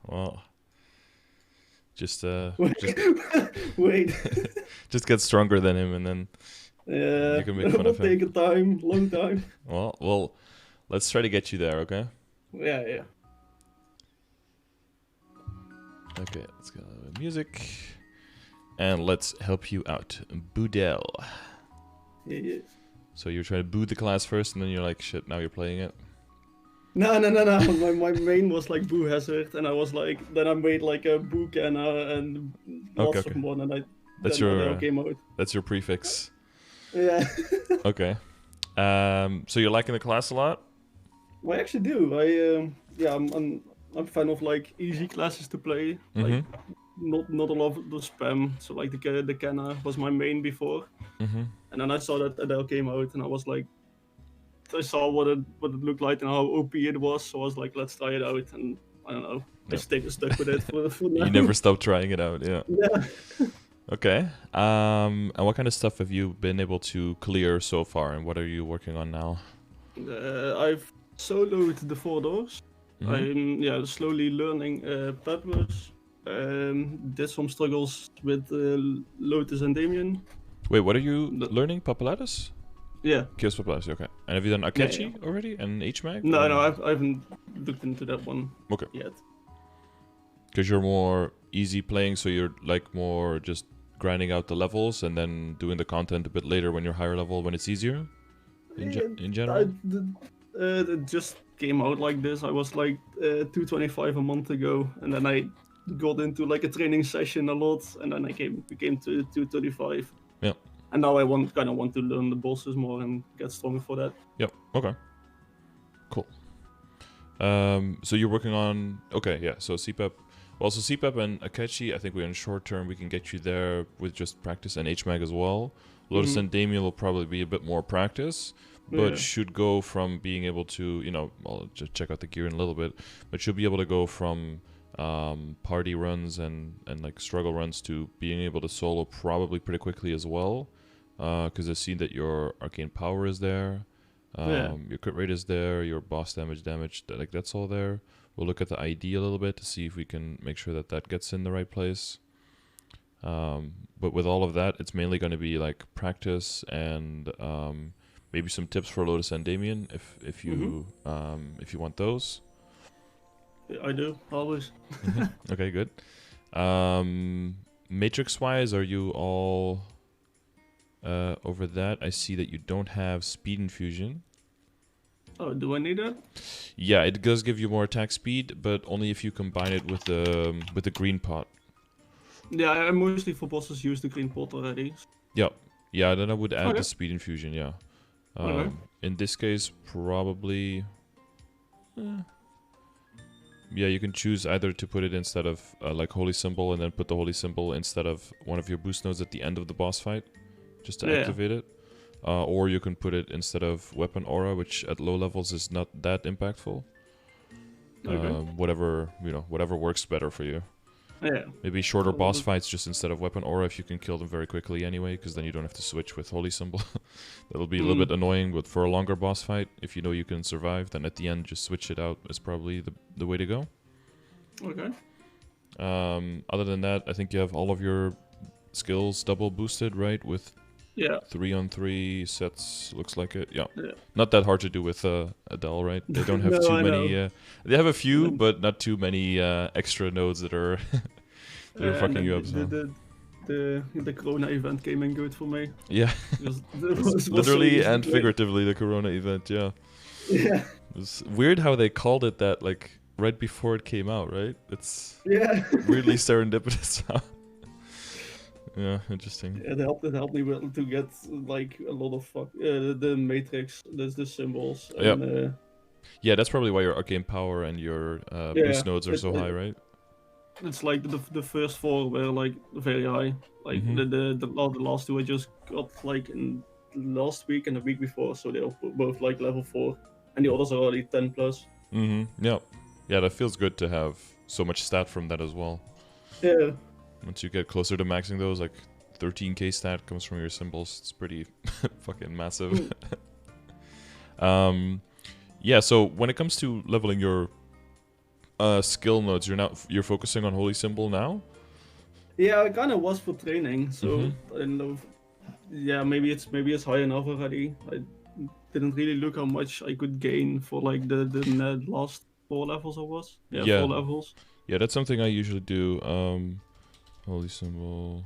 Well, just Wait, just wait. just get stronger than him, and then Yeah, you can make that fun will of him. take a time, long time. Well, let's try to get you there, okay? Yeah, yeah. Okay, let's get a little bit of music, and let's help you out, Boodell. Yeah, yeah. So you're trying to boot the class first, and then you're like, shit, now you're playing it. No, no, no, no. My main was like Boo Hazard, and I was like, then I made like a Boo Canna and Okay, lots of okay. more, and That's then Adele your came out. that's your prefix. Yeah. Okay. So you're liking the class a lot? I actually do. Yeah, I'm a fan of like easy classes to play, like Mm-hmm. not a lot of the spam. So like the Canna was my main before, Mm-hmm. and then I saw that Adele came out, and I was like, I saw what it looked like and how OP it was. So I was like, let's try it out, and I don't know. I Yep. stuck with it for You now. never stop trying it out, yeah. Yeah. Okay. And what kind of stuff have you been able to clear so far, and what are you working on now? I've soloed the 4 doors. Mm-hmm. I'm slowly learning peppers. Did some struggles with Lotus and Damien. Wait, what are you No, learning? Papalatus? yeah, Chaos Papalatus, okay. And have you done yeah, yeah. Akechi already and HMAG? No, no, Or? I haven't looked into that one Okay. yet. Because you're more easy playing, so you're like more just grinding out the levels and then doing the content a bit later when you're higher level when it's easier Yeah, in I, general? it just came out like this. I was like 225 a month ago, and then I got into like a training session a lot, and then I became to 235. Yeah. And now I kind of want to learn the bosses more and get stronger for that. Yep. Okay. Cool. So you're working on so CPEP. Well, so CPEP and Akechi, I think we're in short term. We can get you there with just practice and HMAG as well. Lotus Hmm. and Damien will probably be a bit more practice, but Yeah, should go from being able to, I'll just check out the gear in a little bit, but should be able to go from party runs and like struggle runs to being able to solo probably pretty quickly as well. Because I see that your arcane power is there. yeah. Your crit rate is there, your boss damage, like that's all there. We'll look at the ID a little bit to see if we can make sure that that gets in the right place. But with all of that, it's mainly going to be like practice and maybe some tips for Lotus and Damien if Hmm. you want those. I do always. Okay, good. Matrix wise, are you all over that? I see that you don't have speed infusion. Oh, do I need that? Yeah, it does give you more attack speed, but only if you combine it with the green pot. Yeah, I mostly for bosses use the green pot already. Yeah, yeah. Then I would add the Okay. speed infusion. Yeah. Okay. In this case, probably. Yeah, you can choose either to put it instead of like holy symbol, and then put the holy symbol instead of one of your boost nodes at the end of the boss fight, just to Yeah. activate it. Or you can put it instead of weapon aura, which at low levels is not that impactful. Okay. Whatever works better for you. Yeah. Maybe shorter Well, boss fights just instead of weapon aura if you can kill them very quickly anyway, because then you don't have to switch with holy symbol. That'll be a little bit annoying, but for a longer boss fight, if you know you can survive, then at the end just switch it out is probably the way to go. Okay. Other than that, I think you have all of your skills double boosted, right? With Yeah. 3-on-3 sets, looks like it. Yeah, Yeah. not that hard to do with Adele, right? They don't have No, too I know. many. They have a few, And, but not too many extra nodes that are that are and fucking you up. So the Corona event came in good for me. yeah, Because it's it was so literally easy to and play. figuratively the Corona event. Yeah, Yeah. it's weird how they called it that, like right before it came out. Right? It's Yeah. weirdly serendipitous. Yeah, interesting. It helped me to get like a lot of the matrix, the symbols, Yeah, and yeah, that's probably why your arcane power and your yeah, boost nodes are it, so high, it right? it's like the first 4 were like very high. Like Mm-hmm. the last 2 I just got like in last week and the week before, so they're both like level 4, and the others are already 10 plus. Mm-hmm. Yeah. Yeah, that feels good to have so much stat from that as well. Yeah. Once you get closer to maxing those, like 13k stat comes from your symbols. It's pretty fucking massive. Yeah, so when it comes to leveling your skill nodes. You're focusing on Holy Symbol now. Yeah, I kind of was for training, so Mhm. I don't know. Yeah, maybe it's high enough already. I didn't really look how much I could gain for like the last 4 levels I was. Yeah, Yeah, 4 levels. yeah, that's something I usually do. Holy Symbol.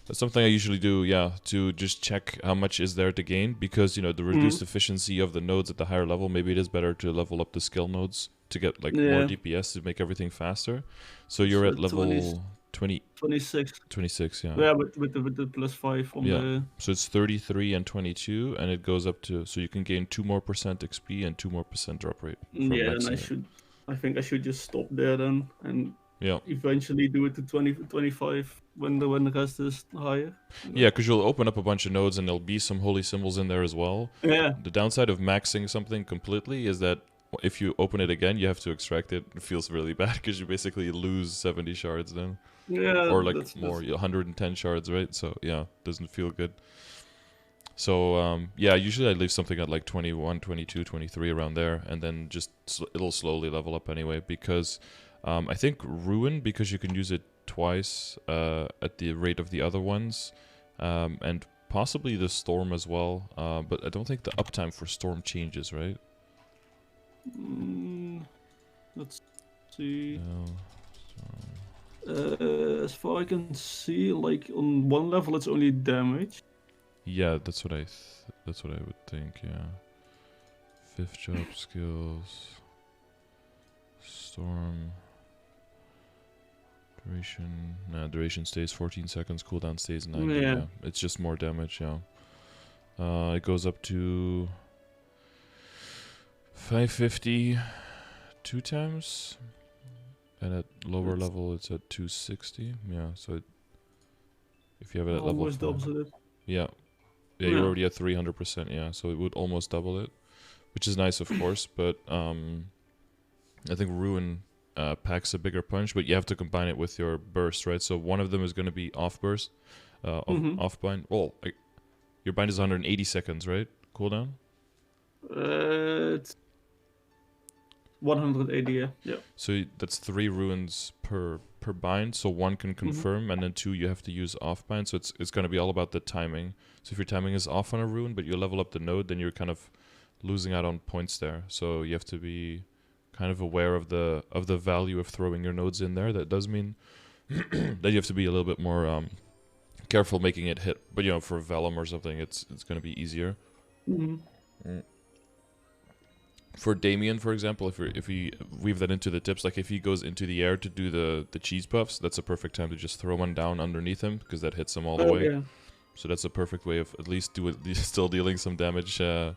That's something I usually do, yeah, to just check how much is there to gain, because the reduced efficiency of the nodes at the higher level, maybe it is better to level up the skill nodes to get like more Yeah, DPS to make everything faster. So you're so at level 20, 26. 26, yeah. Yeah, with the +5 from Yeah. the. So it's 33 and 22, and it goes up to, so you can gain 2 more percent XP and 2 more percent drop rate from Yeah, then maxing it. I think I should just stop there then and Yeah. eventually do it to 20, 25 when the rest is higher. Yeah, because you'll open up a bunch of nodes and there'll be some holy symbols in there as well. Yeah. The downside of maxing something completely is that if you open it again, you have to extract it. It feels really bad because you basically lose 70 shards then. Yeah, Or like that's more, 110 shards, right? So yeah, doesn't feel good. So yeah, usually I leave something at like 21, 22, 23 around there, and then just it'll slowly level up anyway, because I think Ruin, because you can use it twice at the rate of the other ones, and possibly the Storm as well, but I don't think the uptime for Storm changes, right? Let's see. No. As far I can see, like on one level it's only damage. Yeah, that's what I would think. Yeah. 5th job skills. Storm. Duration. Nah, duration stays 14 seconds. Cooldown stays 90. Yeah. Yeah. It's just more damage. Yeah. It goes up to 550 2 times, and at lower level it's at 260. Yeah. So if you have it at level Almost 5, doubles it. yeah. Yeah, you're already at 300%, yeah, so it would almost double it, which is nice, of course, but I think Ruin packs a bigger punch, but you have to combine it with your burst, right? So one of them is going to be off burst, off bind. Well, your bind is 180 seconds, right? Cooldown? It's 180, yeah. So that's 3 ruins per bind, so 1 can confirm, and then 2 you have to use off bind, so it's going to be all about the timing. So if your timing is off on a rune, but you level up the node, then you're kind of losing out on points there. So you have to be kind of aware of the value of throwing your nodes in there. That does mean that you have to be a little bit more careful making it hit. But for Vellum or something, it's going to be easier. For Damien, for example, if we weave that into the tips, like if he goes into the air to do the cheese puffs, that's a perfect time to just throw one down underneath him, because that hits him all the way. Yeah. So that's a perfect way of at least still dealing some damage. I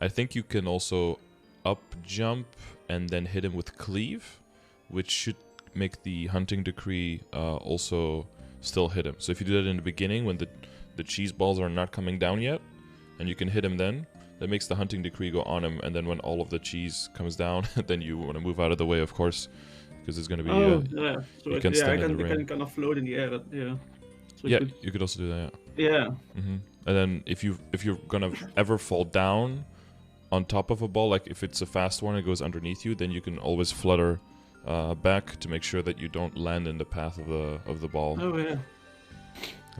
think you can also up jump and then hit him with cleave, which should make the hunting decree also still hit him. So if you do that in the beginning when the cheese balls are not coming down yet, and you can hit him then, that makes the hunting decree go on him, and then when all of the cheese comes down, then you want to move out of the way, of course, because it's going to be. Yeah. So you can stand in the I rain. can kind of float in the air. Yeah. So Yeah, you could also do that. Yeah. And then if you're gonna ever fall down on top of a ball, like if it's a fast one, it goes underneath you, then you can always flutter back to make sure that you don't land in the path of the ball. Oh yeah.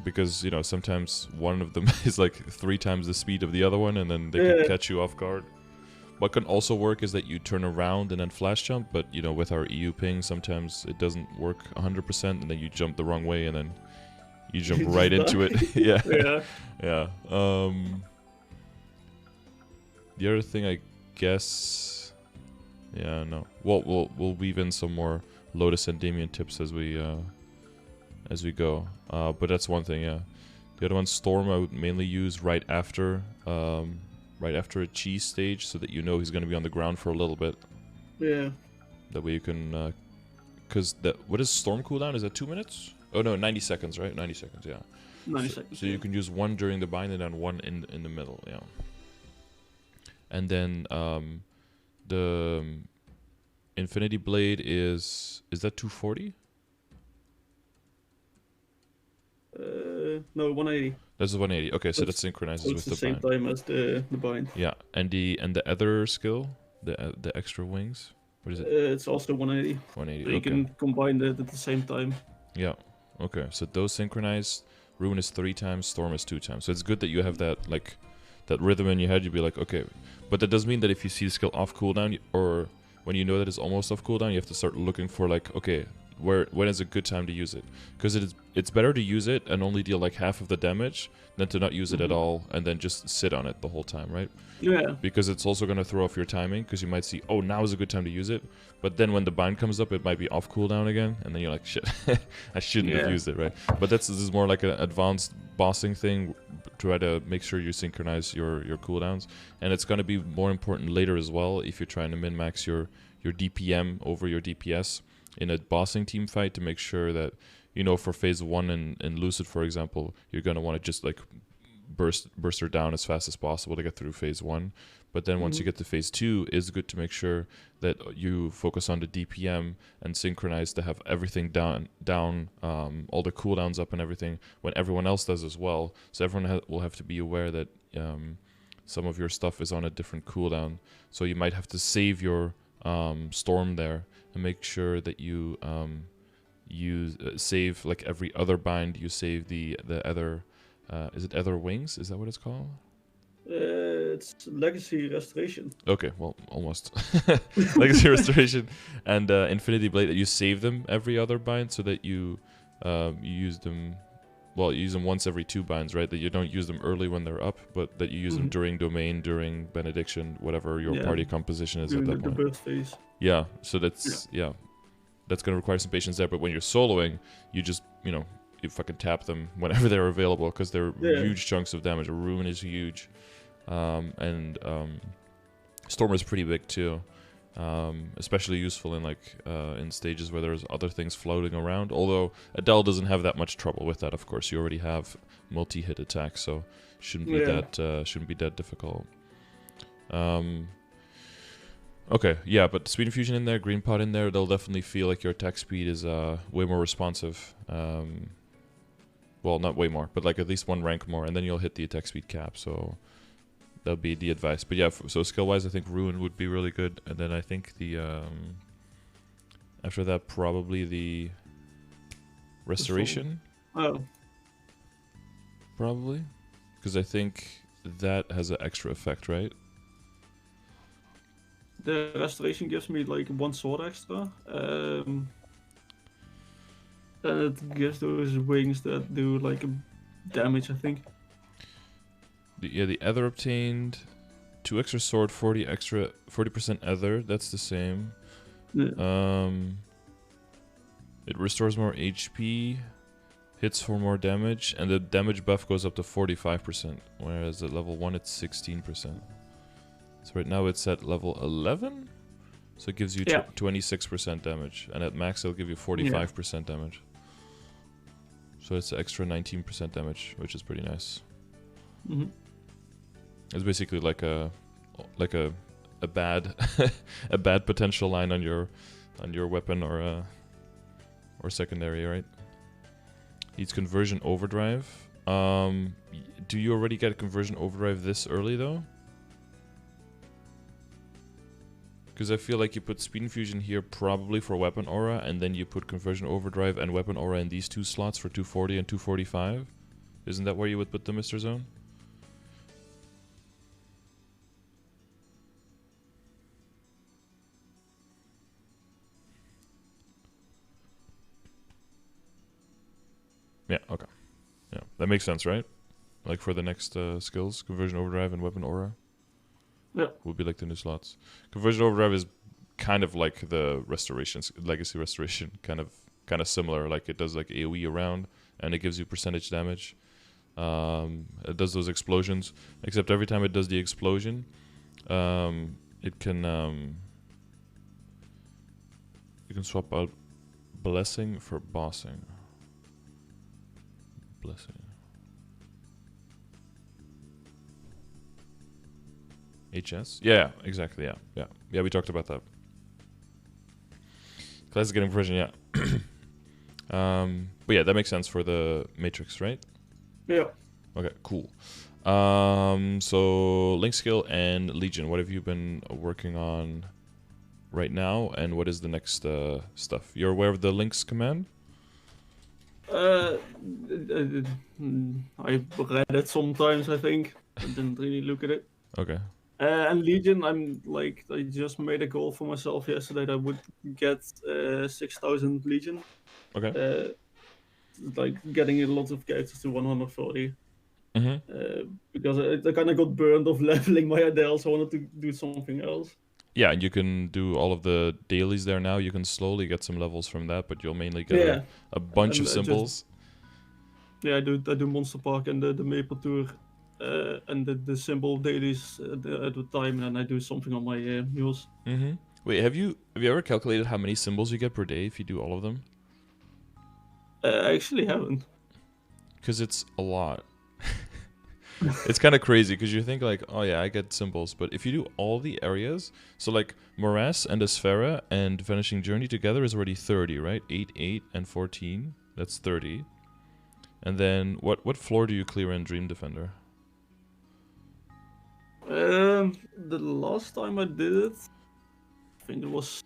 Because sometimes one of them is like 3 times the speed of the other one, and then they can catch you off guard. What can also work is that you turn around and then flash jump, but with our EU ping, sometimes it doesn't work 100%, and then you jump the wrong way, and then you jump right into it. Yeah. Yeah. The other thing, I guess, yeah, no. Well, we'll weave in some more Lotus and Damien tips as we go. But that's one thing, yeah. The other one, Storm, I would mainly use right after a cheese stage, so that he's going to be on the ground for a little bit. Yeah. That way you can, because what is Storm cooldown? Is that 2 minutes? Oh no, 90 seconds, right? 90 seconds, yeah. 90 seconds. So you can use 1 during the bind and then 1 in the middle, yeah. And then the Infinity Blade is that 240? no 180. That's the 180. Okay, so that That's- synchronizes So it's with the the same bind. time as the bind. Yeah, and the other skill, the extra wings. What is it? It's also 180. 180. So you Okay. can combine it at the same time. Yeah. Okay. So those synchronize. Ruin is 3 times. Storm is 2 times. So it's good that you have that that rhythm in your head. You'd be like, okay, but that does mean that if you see the skill off cooldown or when you know that it's almost off cooldown, you have to start looking for like, okay, when is a good time to use it? Because it's better to use it and only deal like half of the damage than to not use it at all and then just sit on it the whole time, right? Yeah. Because it's also going to throw off your timing because you might see, oh, now is a good time to use it. But then when the bind comes up, it might be off cooldown again. And then you're like, shit, I shouldn't have used it, right? But this is more like an advanced bossing thing. Try to make sure you synchronize your cooldowns. And it's going to be more important later as well if you're trying to min-max your DPM over your DPS in a bossing team fight to make sure that, you know, for phase 1 in Lucid, for example, you're going to want to just like burst her down as fast as possible to get through phase 1. But then once you get to phase 2, it's good to make sure that you focus on the DPM and synchronize to have everything down, all the cooldowns up and everything when everyone else does as well. So everyone will have to be aware that some of your stuff is on a different cooldown. So you might have to save your storm there and make sure that you save like every other bind. You save the other. Is it Other Wings? Is that what it's called? It's Legacy Restoration. Okay, well, almost. Legacy Restoration and Infinity Blade, that you save them every other bind so that you use them. Well, you use them once every 2 binds, right? That you don't use them early when they're up, but that you use them during Domain, during Benediction, whatever your party composition is at that point. The birth phase. Yeah, so that's that's going to require some patience there. But when you're soloing, you just, you know, you fucking tap them whenever they're available because they're huge chunks of damage. Ruin is huge, and Storm is pretty big too, especially useful in like in stages where there's other things floating around. Although Adele doesn't have that much trouble with that. Of course, you already have multi-hit attacks, so shouldn't be that difficult. Okay, yeah, but Speed Infusion in there, Green Pot in there, they'll definitely feel like your attack speed is way more responsive. Well, not way more, but like at least 1 rank more, and then you'll hit the attack speed cap, so that'll be the advice. But yeah, so skill-wise, I think Ruin would be really good, and then I think the, after that, probably the Restoration? Oh. Probably, because I think that has an extra effect, right? The Restoration gives me like 1 sword extra. And it gives those wings that do like damage, I think. The Ether obtained 2 extra sword, 40% Ether. That's the same. Yeah. It restores more HP, hits for more damage, and the damage buff goes up to 45%. Whereas at level 1 it's 16%. So right now it's at level 11, so it gives you 26% damage, and at max it'll give you 45% damage. So it's an extra 19% damage, which is pretty nice. It's basically like a bad a bad potential line on your weapon or secondary, right? Needs conversion overdrive. Do you already get conversion overdrive this early though? Because I feel like you put Speed Infusion here probably for Weapon Aura, and then you put Conversion Overdrive and Weapon Aura in these 2 slots for 240 and 245. Isn't that where you would put the Mr. Zone? Yeah, okay. Yeah, that makes sense, right? Like for the next skills, Conversion Overdrive and Weapon Aura. Yeah. Would be like the new slots. Conversion Overdrive is kind of like the Legacy Restoration, kind of similar. Like it does like AoE around, and it gives you percentage damage. It does those explosions, except every time it does the explosion, it can you can swap out Blessing for Bossing. Blessing. HS? Yeah, exactly, yeah. Yeah, we talked about that. Classic getting version, yeah. But yeah, that makes sense for the Matrix, right? Yeah. Okay, cool. So Link skill and Legion. What have you been working on right now, and what is the next stuff? You're aware of the Link's command? I read it sometimes, I think. I didn't really look at it. Okay. And Legion, I just made a goal for myself yesterday that I would get 6,000 Legion. Okay. Like getting a lot of characters to 140. Mm-hmm. Because I kind of got burned of leveling my Adele, so I wanted to do something else. Yeah, and you can do all of the dailies there now. You can slowly get some levels from that, but you'll mainly get Yeah, a bunch and of symbols. I do Monster Park and the Maple Tour, and the symbol dailies at the time, and then I do something on my mules. Mm-hmm. Wait, have you ever calculated how many symbols you get per day if you do all of them? I actually haven't. Because it's a lot. It's kind of crazy because you think like, oh yeah, I get symbols, but if you do all the areas, so like Morass and Asphera and Vanishing Journey together is already 30, right? 8, 8, and 14. That's 30. And then what floor do you clear in Dream Defender? The last time I did it, I think it was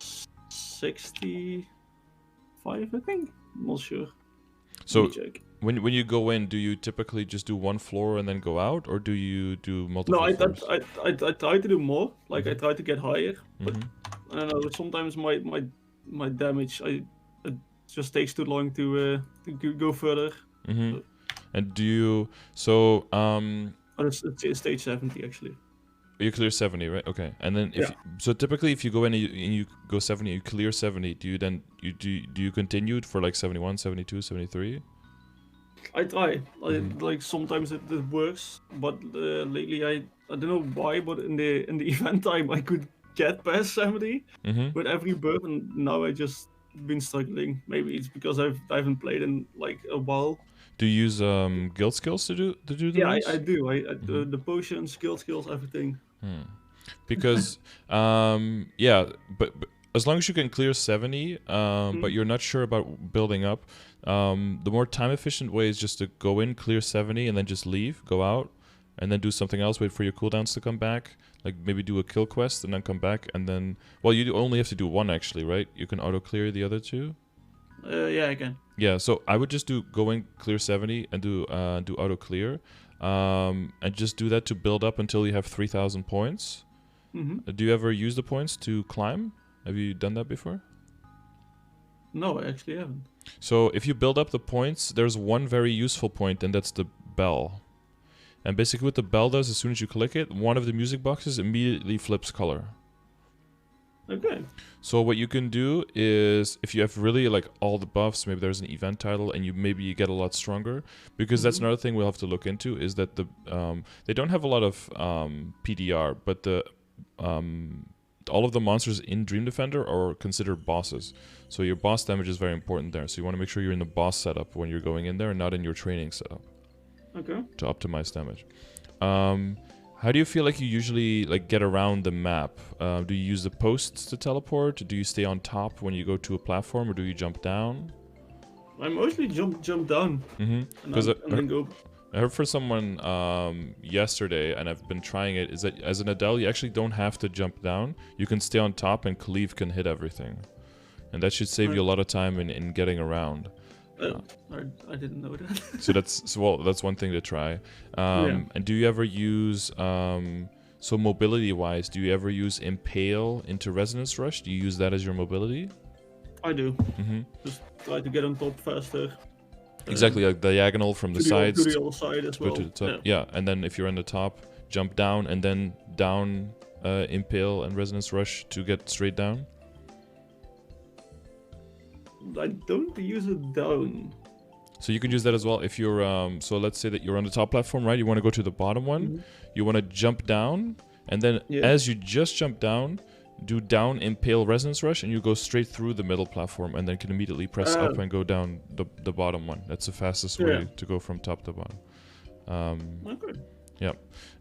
65. I think. I'm not sure. So Let me check. when you go in, do you typically just do one floor and then go out, or do you do multiple No, I floors? try to do more. Like I try to get higher, but Mm-hmm. I don't know. Sometimes my damage it just takes too long to go further. Mm-hmm. And do you But it's stage 70 actually. you clear 70, right? Okay. And then Yeah. so typically if you go in and you go 70, you clear 70, do you then do you continue for like 71, 72, 73? I try. Mhm. Like sometimes it works, but lately I don't know why, but in the event time I could get past 70 Mm-hmm. with every burp, and now I just been struggling. Maybe it's because I haven't played in like a while. Do you use guild skills to do the Yeah, runes? I do. I Mm-hmm. the potions, skills, everything. Because yeah, but as long as you can clear 70, but Mm. you're not sure about building up, the more time efficient way is just to go in, clear 70, and then just leave, go out, and then do something else. Wait for your cooldowns to come back. Like maybe do a kill quest and then come back, and then only have to do one actually, right? You can auto clear the other two. Yeah, I can. Yeah, so I would just do go in, clear 70, and do auto clear, and just do that to build up until you have 3,000 points. Hmm. Do you ever use the points to climb? Have you done that before? No, I actually haven't. So if you build up the points, there's one very useful point, and that's the bell. And basically what the bell does, as soon as you click it, one of the music boxes immediately flips color. Okay. So what you can do is, if you have really like all the buffs, maybe there's an event title, and you get a lot stronger. Because that's another thing we'll have to look into, is that they don't have a lot of PDR, but all of the monsters in Dream Defender are considered bosses. So your boss damage is very important there. So you want to make sure you're in the boss setup when you're going in there, and not in your training setup. Okay. To optimize damage. How do you feel like you usually like get around the map? Do you use the posts to teleport? Do you stay on top when you go to a platform, or do you jump down? I mostly jump down Because and then go. I heard for someone yesterday, and I've been trying it, is that as an Adele, you actually don't have to jump down. You can stay on top, and Cleave can hit everything. And that should save you a lot of time in getting around. I didn't know that. So that's one thing to try. And do you ever use so mobility wise, do you ever use Impale into Resonance Rush? Do you use that as your mobility? I do. Mm-hmm. Just try to get on top faster. Exactly, like diagonal from the sides to the other side as go well. to the top. Yeah, and then if you're on the top, jump down, and then down Impale and Resonance Rush to get straight down. I don't use it down. So you can use that as well if you're so let's say that you're on the top platform, right? You want to go to the bottom one. You want to jump down, and then as you just jump down, do down Impale Resonance Rush, and you go straight through the middle platform, and then can immediately press up and go down the bottom one. That's the fastest way to go from top to bottom. Okay. Yeah.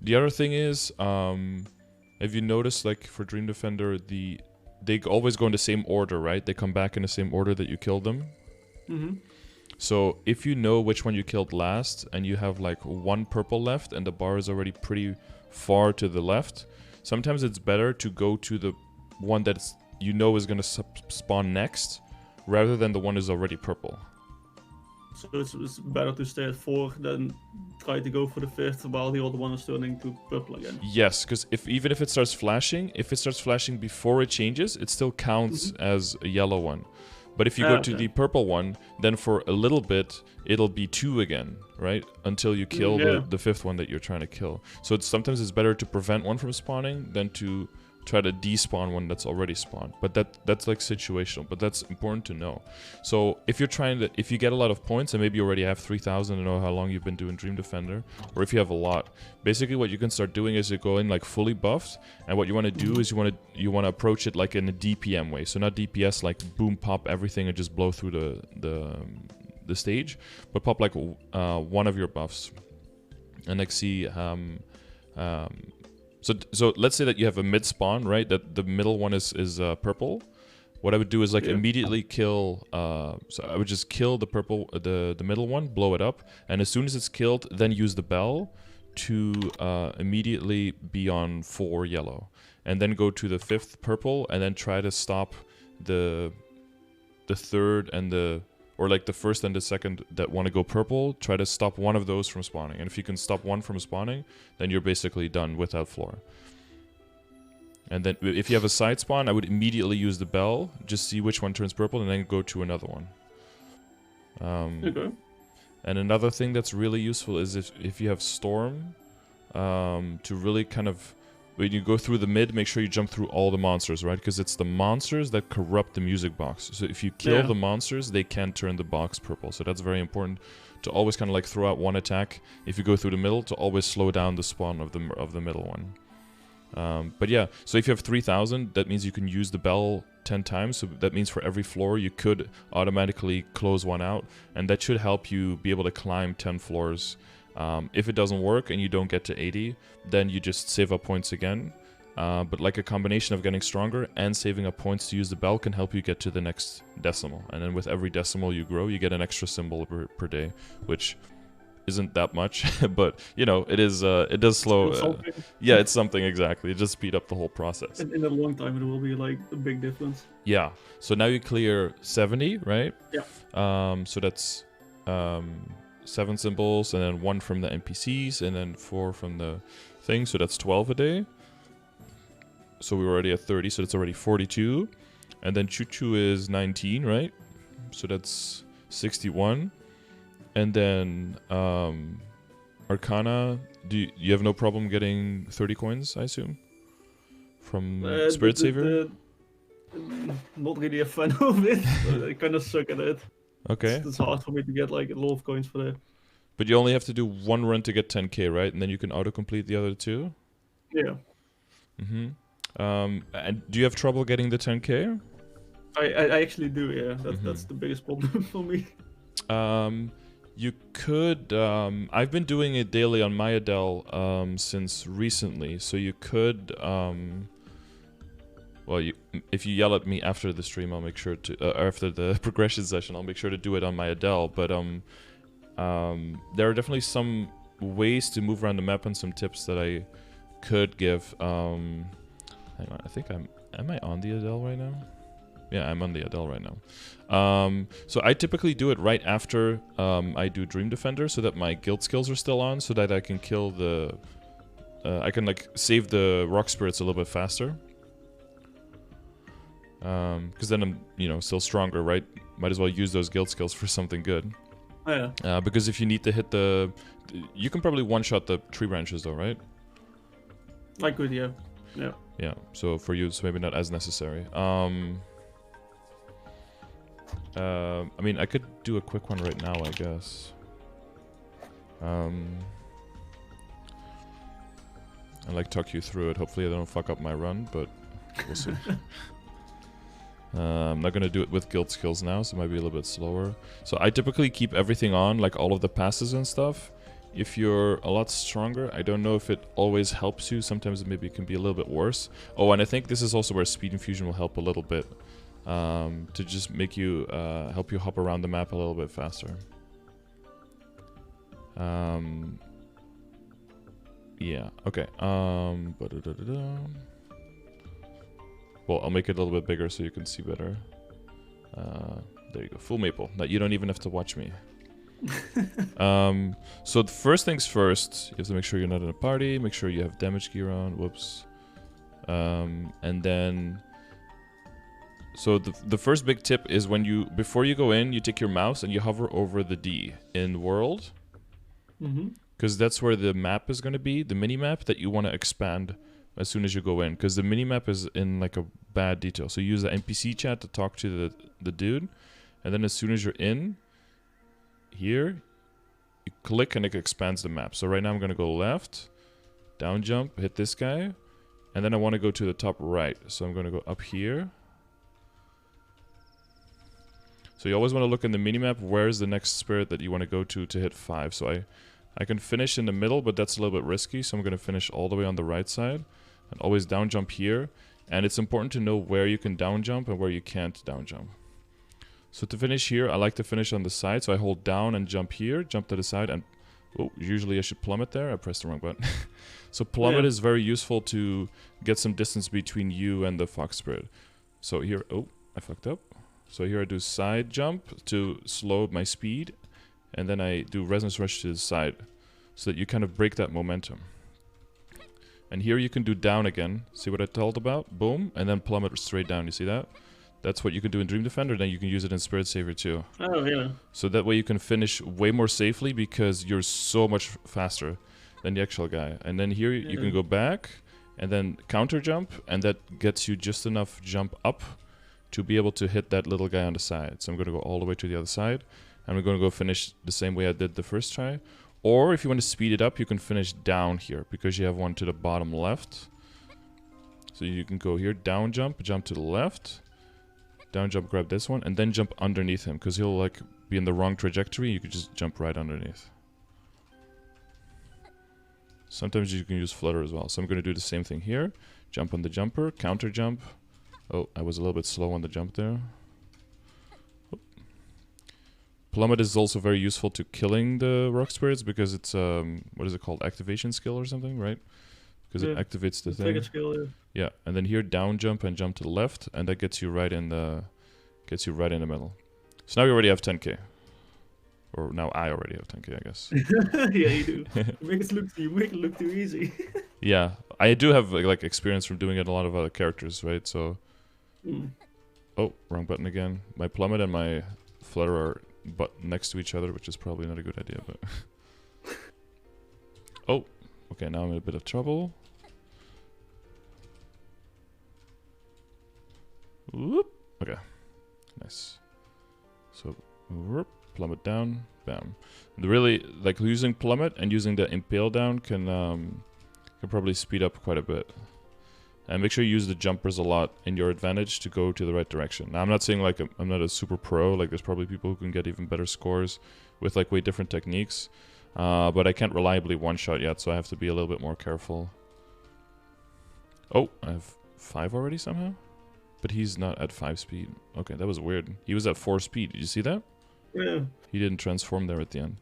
The other thing is, have you noticed, like for Dream Defender, they always go in the same order, right? They come back in the same order that you killed them. Mm-hmm. So if you know which one you killed last and you have like one purple left and the bar is already pretty far to the left, sometimes it's better to go to the one that's you know is going to spawn next rather than the one is already purple. So it's better to stay at 4 than try to go for the 5th while the other one is turning to purple again. Yes, because even if it starts flashing, before it changes, it still counts as a yellow one. But if you go to the purple one, then for a little bit, it'll be 2 again, right? Until you kill the 5th one that you're trying to kill. So sometimes it's better to prevent one from spawning than to try to despawn one that's already spawned. But that's like situational, but that's important to know. So if you get a lot of points and maybe you already have 3,000 and know how long you've been doing Dream Defender, or if you have a lot, basically what you can start doing is you go in like fully buffed, and what you want to do is you want to approach it like in a DPM way. So not DPS like boom pop everything and just blow through the stage, but pop like one of your buffs, and like see So let's say that you have a mid spawn, right? That the middle one is purple. What I would do is like immediately kill. So I would just kill the purple, the middle one, blow it up, and as soon as it's killed, then use the bell to immediately be on 4 yellow, and then go to the 5th purple, and then try to stop the 3rd and the first and the 2nd that want to go purple. Try to stop one of those from spawning, and if you can stop one from spawning, then you're basically done without floor. And then if you have a side spawn, I would immediately use the bell, just see which one turns purple, and then go to another one. Okay. And another thing that's really useful is if you have storm, to really kind of, when you go through the mid, make sure you jump through all the monsters, right? Because it's the monsters that corrupt the music box. So if you kill the monsters, they can turn the box purple. So that's very important to always kind of like throw out one attack if you go through the middle, to always slow down the spawn of the middle one. But yeah, so if you have 3,000, that means you can use the bell 10 times. So that means for every floor, you could automatically close one out, and that should help you be able to climb 10 floors. If it doesn't work and you don't get to 80, then you just save up points again. But like a combination of getting stronger and saving up points to use the bell can help you get to the next decimal. And then with every decimal you grow, you get an extra symbol per day, which isn't that much, but you know, it is. It does slow. Yeah, it's something, exactly. It just speed up the whole process. In a long time, it will be like a big difference. Yeah. So now you clear 70, right? Yeah. So that's 7 symbols, and then 1 from the NPCs, and then 4 from the thing. So that's 12 a day. So we were already at 30, so that's already 42. And then Choo-Choo is 19, right? So that's 61. And then Arcana, do you have no problem getting 30 coins, I assume? From Spirit Savior? Not really a fan of it. I kind of suck at it. Okay. It's hard for me to get like a lot of coins for that. But you only have to do 1 run to get 10k, right? And then you can auto-complete the other 2? Yeah. Mm-hmm. And do you have trouble getting the 10k? I actually do, yeah. That's the biggest problem for me. You could... I've been doing it daily on my Adele since recently, so you could... Well, if you yell at me after the stream, I'll make sure to... after the progression session, I'll make sure to do it on my Adele. But there are definitely some ways to move around the map and some tips that I could give. Hang on, I think am I on the Adele right now? Yeah, I'm on the Adele right now. So I typically do it right after I do Dream Defender, so that my guild skills are still on, so that I can kill the... I can like save the rock spirits a little bit faster. Because then I'm, you know, still stronger, right? Might as well use those guild skills for something good. Oh, yeah. Because if you need to hit the... You can probably one-shot the tree branches though, right? I could, yeah. Yeah. Yeah, so for you it's maybe not as necessary. I mean, I could do a quick one right now, I guess. I'll like talk you through it. Hopefully I don't fuck up my run, but we'll see. I'm not gonna do it with guild skills now, so it might be a little bit slower. So I typically keep everything on, like all of the passes and stuff. If you're a lot stronger, I don't know if it always helps you. Sometimes maybe it can be a little bit worse. Oh, and I think this is also where Speed Infusion will help a little bit. to just make you help you hop around the map a little bit faster. Yeah. Okay. Well, I'll make it a little bit bigger so you can see better. There you go. Full maple. Now you don't even have to watch me. So the first things first, you have to make sure you're not in a party. Make sure you have damage gear on. Whoops. And then, so the first big tip is before you go in, you take your mouse and you hover over the D in world. Because that's where the map is going to be, the mini map that you want to expand as soon as you go in. Because the mini map is in like a bad detail. So you use the NPC chat to talk to the dude, and then as soon as you're in here, you click and it expands the map. So right now I'm going to go left, down jump, hit this guy, and then I want to go to the top right. So I'm going to go up here. So you always want to look in the minimap, where's the next spirit that you want to go to hit 5. So I can finish in the middle, but that's a little bit risky. So I'm going to finish all the way on the right side and always down jump here. And it's important to know where you can down jump and where you can't down jump. So to finish here, I like to finish on the side. So I hold down and jump here, jump to the side, and usually I should plummet there. I pressed the wrong button. So plummet is very useful to get some distance between you and the fox spirit. So here, I fucked up. So here I do side jump to slow my speed, and then I do resonance rush to the side, so that you kind of break that momentum. And here you can do down again. See what I told about? Boom, and then plummet straight down. You see that? That's what you can do in Dream Defender, then you can use it in Spirit Saver too. Oh, yeah. So that way you can finish way more safely because you're so much faster than the actual guy. And then here you can go back and then counter jump, and that gets you just enough jump up to be able to hit that little guy on the side. So I'm going to go all the way to the other side, and I'm going to go finish the same way I did the first try. Or if you want to speed it up, you can finish down here because you have one to the bottom left. So you can go here, down jump to the left. Down jump, grab this one, and then jump underneath him, because he'll like be in the wrong trajectory. You could just jump right underneath. Sometimes you can use flutter as well. So I'm going to do the same thing here. Jump on the jumper, counter jump. Oh, I was a little bit slow on the jump there. Oh. Plummet is also very useful to killing the rock spirits because it's what is it called? Activation skill or something, right? Because it activates the thing. Skill, yeah, and then here down jump and jump to the left, and that gets you right in the middle. So now we already have 10k, or now I already have 10k, I guess. Yeah, you do. You make it look too easy. Yeah, I do have like experience from doing it a lot of other characters, right? So, oh, wrong button again. My plummet and my flutter are next to each other, which is probably not a good idea, but. Oh, okay, now I'm in a bit of trouble. Whoop. Okay, nice. So, whoop, plummet down, bam. Really, like using plummet and using the impale down can probably speed up quite a bit. And make sure you use the jumpers a lot in your advantage to go to the right direction. Now, I'm not saying like I'm not a super pro. Like, there's probably people who can get even better scores with like way different techniques. But I can't reliably one-shot yet, so I have to be a little bit more careful. Oh, I have 5 already somehow? But he's not at 5 speed. Okay, that was weird. He was at 4 speed. Did you see that? Yeah. He didn't transform there at the end.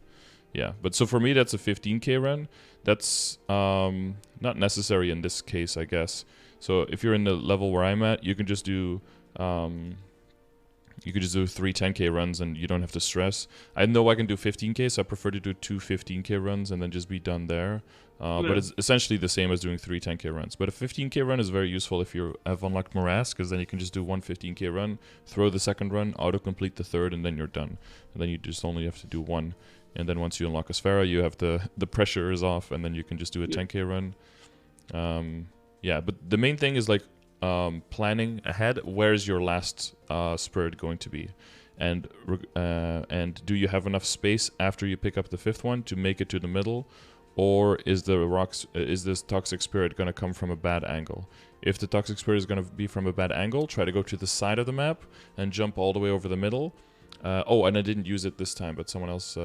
Yeah, but so for me, that's a 15k run. That's not necessary in this case, I guess. So if you're in the level where I'm at, you can just do... you could just do 3 10k runs and you don't have to stress. I know I can do 15k, so I prefer to do 2 15k runs and then just be done there. But it's essentially the same as doing 3 10k runs. But a 15k run is very useful if you have unlocked Morass, because then you can just do 1 15k run, throw the second run, auto-complete the third, and then you're done. And then you just only have to do 1. And then once you unlock a Sphera, you have the pressure is off, and then you can just do a 10k run. Yeah, but the main thing is like planning ahead. Where's your last spirit going to be, and do you have enough space after you pick up the 5th one to make it to the middle, or is this toxic spirit going to come from a bad angle? If the toxic spirit is going to be from a bad angle, try to go to the side of the map and jump all the way over the middle. Oh, and I didn't use it this time, but someone else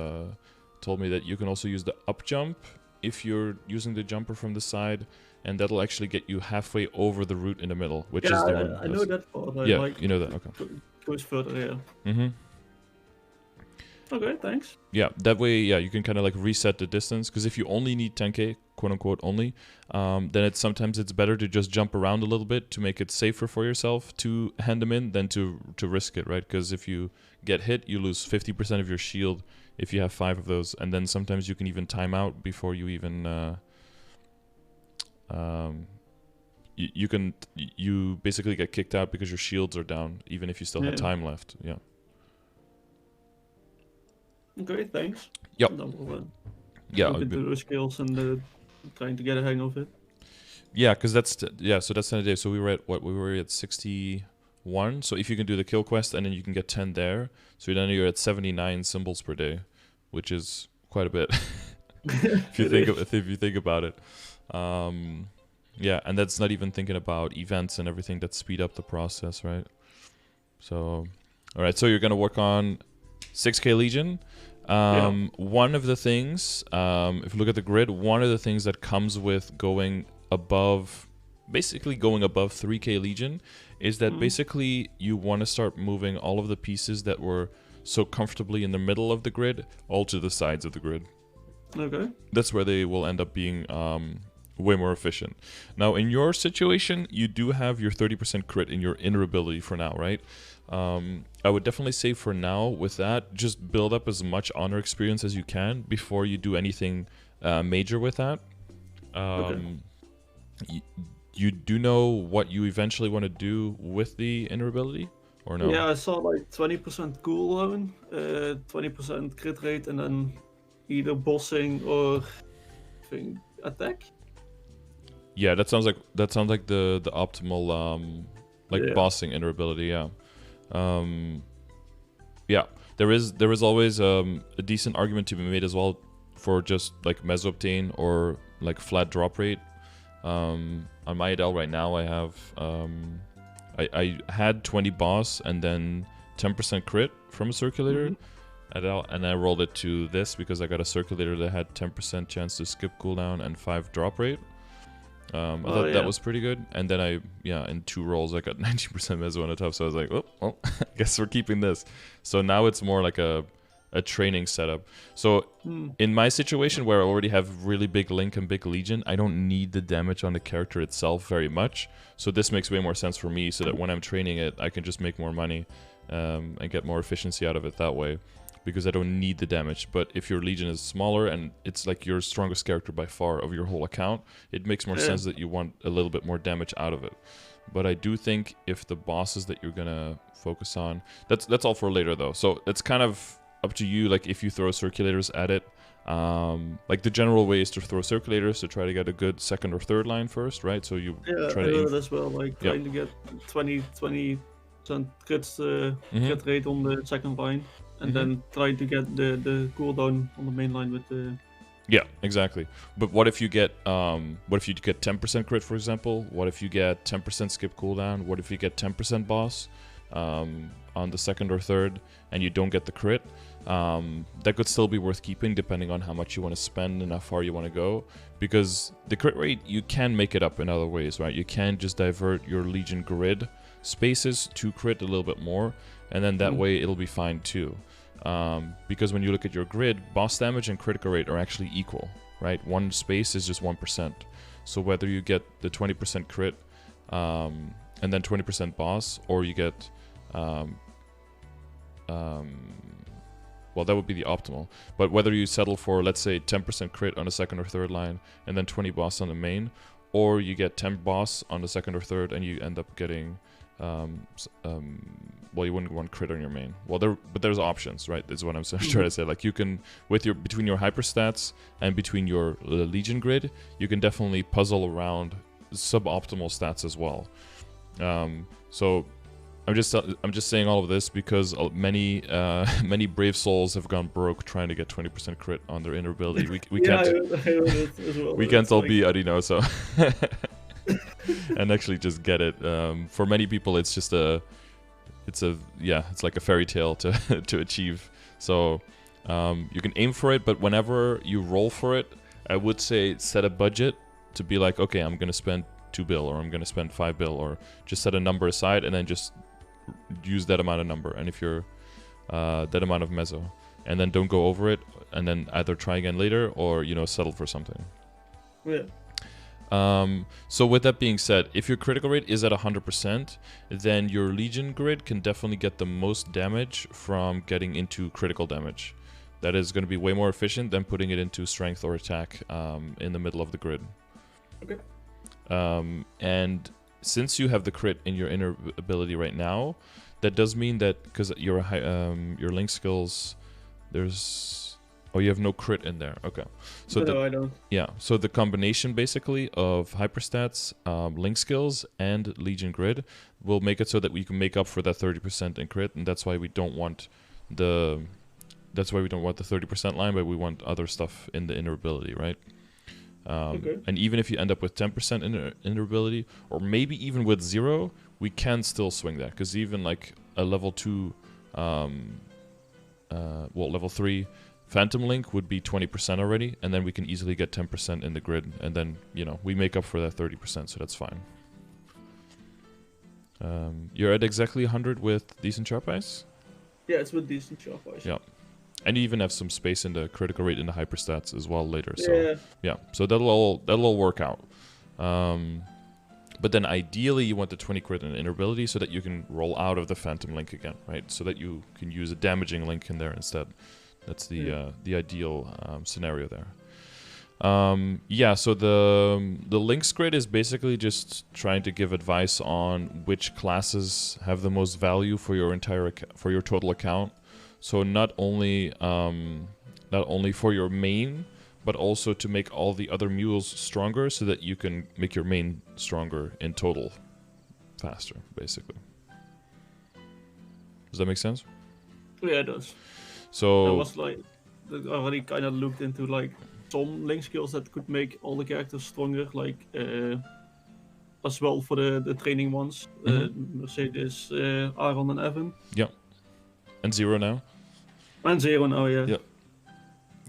told me that you can also use the up jump if you're using the jumper from the side, and that'll actually get you halfway over the route in the middle, which is the one. I know that part. Yeah, you know that. Okay. Goes further, yeah. Mm-hmm. Okay, thanks. Yeah, that way, yeah, you can kind of like reset the distance. Because if you only need 10k, quote unquote only, then sometimes it's better to just jump around a little bit to make it safer for yourself to hand them in than to risk it, right? Because if you get hit, you lose 50% of your shield if you have 5 of those, and then sometimes you can even time out before you even you basically get kicked out because your shields are down, even if you still had time left. Yeah. Okay, thanks. Yep. We'll, yeah. look into those skills and trying to get a hang of it. Yeah, because that's so that's 10 a day. So we were at what? We were at 61. So if you can do the kill quest and then you can get 10 there, so then you're at 79 symbols per day, which is quite a bit. if you think about it. Yeah, and that's not even thinking about events and everything that speed up the process, right? So, all right. So you're gonna work on 6k Legion. One of the things, if you look at the grid, one of the things that comes with going above 3k Legion is that basically you want to start moving all of the pieces that were so comfortably in the middle of the grid all to the sides of the grid. Okay. That's where they will end up being way more efficient. Now, in your situation, you do have your 30% crit in your inner ability for now, right? I would definitely say for now with that, just build up as much honor experience as you can before you do anything major with that. You do know what you eventually want to do with the inner ability, or no? Yeah, I saw like 20% cooldown, 20% crit rate, and then either bossing or attack. Yeah, that sounds like the optimal bossing inner ability. Yeah. Yeah, there is always a decent argument to be made as well for just like meso-obtain or like flat drop rate. On my Adele right now, I have I had 20 boss and then 10% crit from a circulator Adele, and I rolled it to this because I got a circulator that had 10% chance to skip cooldown and 5 drop rate. I thought that was pretty good, and then in 2 rolls I got 19% meso on the top, so I was like, well, I guess we're keeping this. So now it's more like a training setup. So in my situation where I already have really big Link and big Legion, I don't need the damage on the character itself very much, so this makes way more sense for me, so that when I'm training it I can just make more money and get more efficiency out of it that way, because I don't need the damage. But if your Legion is smaller and it's like your strongest character by far of your whole account, it makes more sense that you want a little bit more damage out of it. But I do think if the bosses that you're gonna focus on, that's all for later though. So it's kind of up to you, like if you throw circulators at it. Like the general way is to throw circulators to try to get a good second or third line first, right? So you try to aim as well, like trying to get 20% crit rate on the second line. And then try to get the cooldown on the main line with the... Yeah, exactly. But what if you get 10% crit, for example? What if you get 10% skip cooldown? What if you get 10% boss on the second or third and you don't get the crit? That could still be worth keeping depending on how much you want to spend and how far you want to go. Because the crit rate, you can make it up in other ways, right? You can just divert your Legion grid spaces to crit a little bit more, and then that way it'll be fine too. Because when you look at your grid, boss damage and critical rate are actually equal, right? One space is just 1%. So whether you get the 20% crit and then 20% boss, or you get well, that would be the optimal. But whether you settle for, let's say, 10% crit on the second or third line and then 20 boss on the main, or you get 10 boss on the second or third and you end up getting well, you wouldn't want crit on your main. Well, but there's options, right? That's what I'm trying to say. Like you can, between your hyper stats and between your Legion grid, you can definitely puzzle around suboptimal stats as well. So I'm just saying all of this because many brave souls have gone broke trying to get 20% crit on their inner ability. We can't all be Adino, so and actually just get it. For many people, it's just it's like a fairy tale to achieve. So you can aim for it, but whenever you roll for it, I would say set a budget to be like, okay, I'm gonna spend 2 bill, or I'm gonna spend 5 bill, or just set a number aside and then just use that amount of number. And if you're that amount of meso, and then don't go over it, and then either try again later or settle for something. Yeah. So with that being said, if your critical rate is at 100%, then your Legion grid can definitely get the most damage from getting into critical damage. That is going to be way more efficient than putting it into strength or attack in the middle of the grid. Okay. And since you have the crit in your inner ability right now, that does mean that because your link skills, you have no crit in there. Okay. So no, I don't. Yeah. So the combination basically of hyperstats, link skills, and Legion grid will make it so that we can make up for that 30% in crit, and that's why we don't want the 30% line, but we want other stuff in the inner ability, right? Okay. And even if you end up with 10% inner ability, or maybe even with 0, we can still swing that, because even like a level 2, level 3 Phantom Link would be 20% already, and then we can easily get 10% in the grid, and then we make up for that 30%, so that's fine. You're at exactly 100 with decent sharp eyes? Yeah, it's with decent sharp eyes. Yeah. And you even have some space in the critical rate in the hyperstats as well later. So yeah. So that'll all work out. But then ideally you want the 20 crit and inner ability so that you can roll out of the Phantom Link again, right? So that you can use a damaging link in there instead. That's the ideal scenario there. So the links grid is basically just trying to give advice on which classes have the most value for your for your total account. So not only for your main, but also to make all the other mules stronger, so that you can make your main stronger in total faster, basically. Does that make sense? Yeah, it does. So I was like, I already kind of looked into like some link skills that could make all the characters stronger, like as well for the training ones. Mercedes, Aaron, and Evan. Yeah. And 0 now. And 0 now, yeah. Yeah.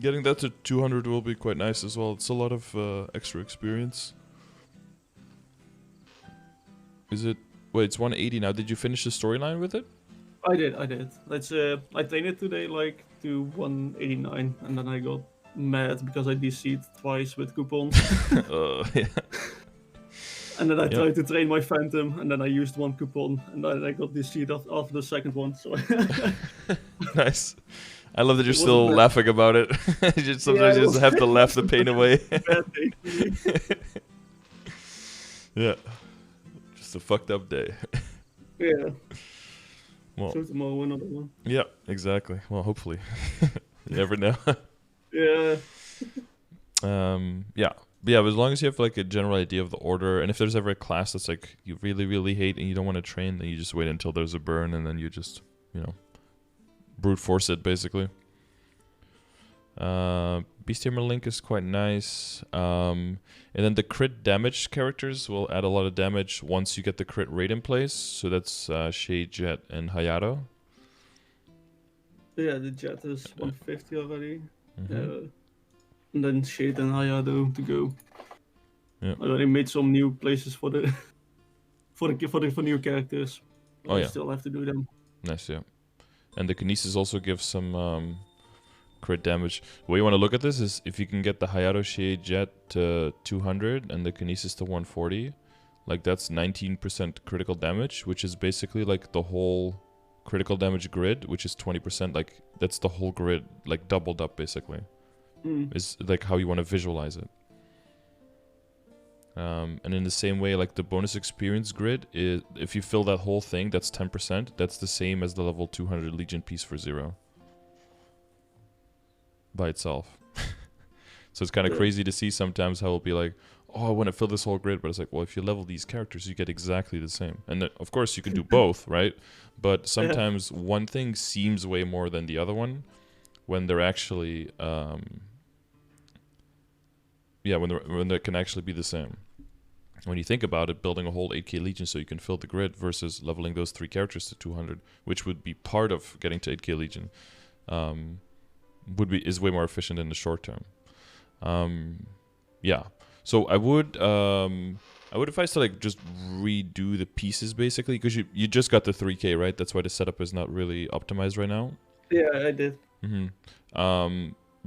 Getting that to 200 will be quite nice as well. It's a lot of extra experience. Is it? Wait, it's 180 now. Did you finish the storyline with it? I did. That's I trained it today like to 189, and then I got mad because I DC'd twice with coupons. Yeah. And then I tried to train my Phantom, and then I used one coupon, and then I got DC'd after the second one. So Nice. I love that you're still laughing about it. Sometimes you just have to laugh the pain away. Yeah. Just a fucked up day. Yeah. Well, so tomorrow another one. Yeah, exactly. Well, hopefully. You never know. Yeah. But as long as you have like a general idea of the order, and if there's ever a class that's like you really, really hate and you don't want to train, then you just wait until there's a burn, and then you just, brute force it, basically. Beast Tamer Link is quite nice. And then the crit damage characters will add a lot of damage once you get the crit rate in place. So that's Shay, Jet, and Hayato. Yeah, the Jet is 150 already. And then Shade and Hayato to go. Yeah. I already made some new places for the for new characters. I still have to do them. Nice, yeah. And the Kinesis also gives some crit damage. The way you want to look at this is if you can get the Hayato Shade Jet to 200 and the Kinesis to 140, like that's 19% critical damage, which is basically like the whole critical damage grid, which is 20%. Like that's the whole grid, like doubled up, basically. Is like how you want to visualize it. And in the same way, like the bonus experience grid is, if you fill that whole thing, that's 10%. That's the same as the level 200 Legion piece for 0 by itself. So it's kind of crazy to see sometimes how it'll be like, oh, I want to fill this whole grid, but it's like, well, if you level these characters, you get exactly the same. And then, of course, you can do both, right? But sometimes one thing seems way more than the other one when they're actually, when they can actually be the same. When you think about it, building a whole 8k Legion so you can fill the grid versus leveling those 3 characters to 200, which would be part of getting to 8k Legion, is way more efficient in the short term. Yeah. So I would advise to like just redo the pieces basically, because you just got the 3K, right? That's why the setup is not really optimized right now. Yeah, I did.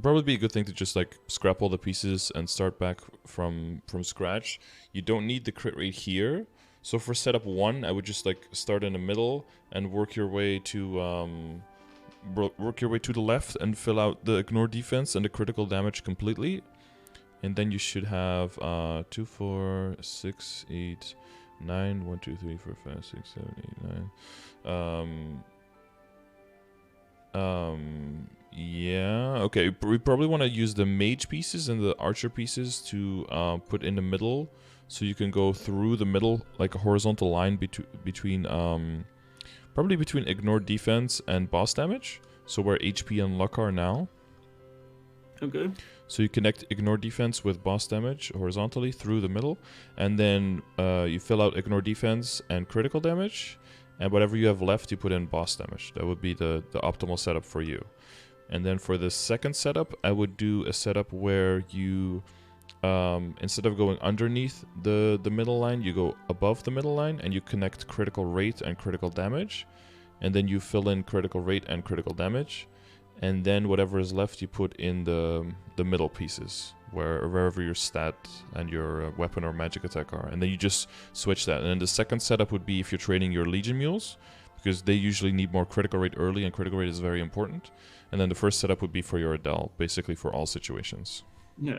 Probably be a good thing to just like scrap all the pieces and start back from scratch. You don't need the crit rate here. So for setup 1, I would just like start in the middle and work your way to the left and fill out the ignore defense and the critical damage completely. And then you should have 2, 4, 6, 8, 9, 1, 2, 3, 4, 5, 6, 7, 8, 9. Yeah, okay. We probably want to use the mage pieces and the archer pieces to put in the middle, so you can go through the middle like a horizontal line between probably between ignore defense and boss damage. So where HP and luck are now. Okay. So you connect ignore defense with boss damage horizontally through the middle, and then you fill out ignore defense and critical damage, and whatever you have left you put in boss damage. That would be the optimal setup for you. And then for the second setup, I would do a setup where you, instead of going underneath the middle line, you go above the middle line and you connect critical rate and critical damage. And then you fill in critical rate and critical damage. And then whatever is left, you put in the middle pieces, wherever your stat and your weapon or magic attack are. And then you just switch that. And then the second setup would be if you're training your Legion Mules, because they usually need more critical rate early, and critical rate is very important. And then the first setup would be for your Adele, basically for all situations. Yeah.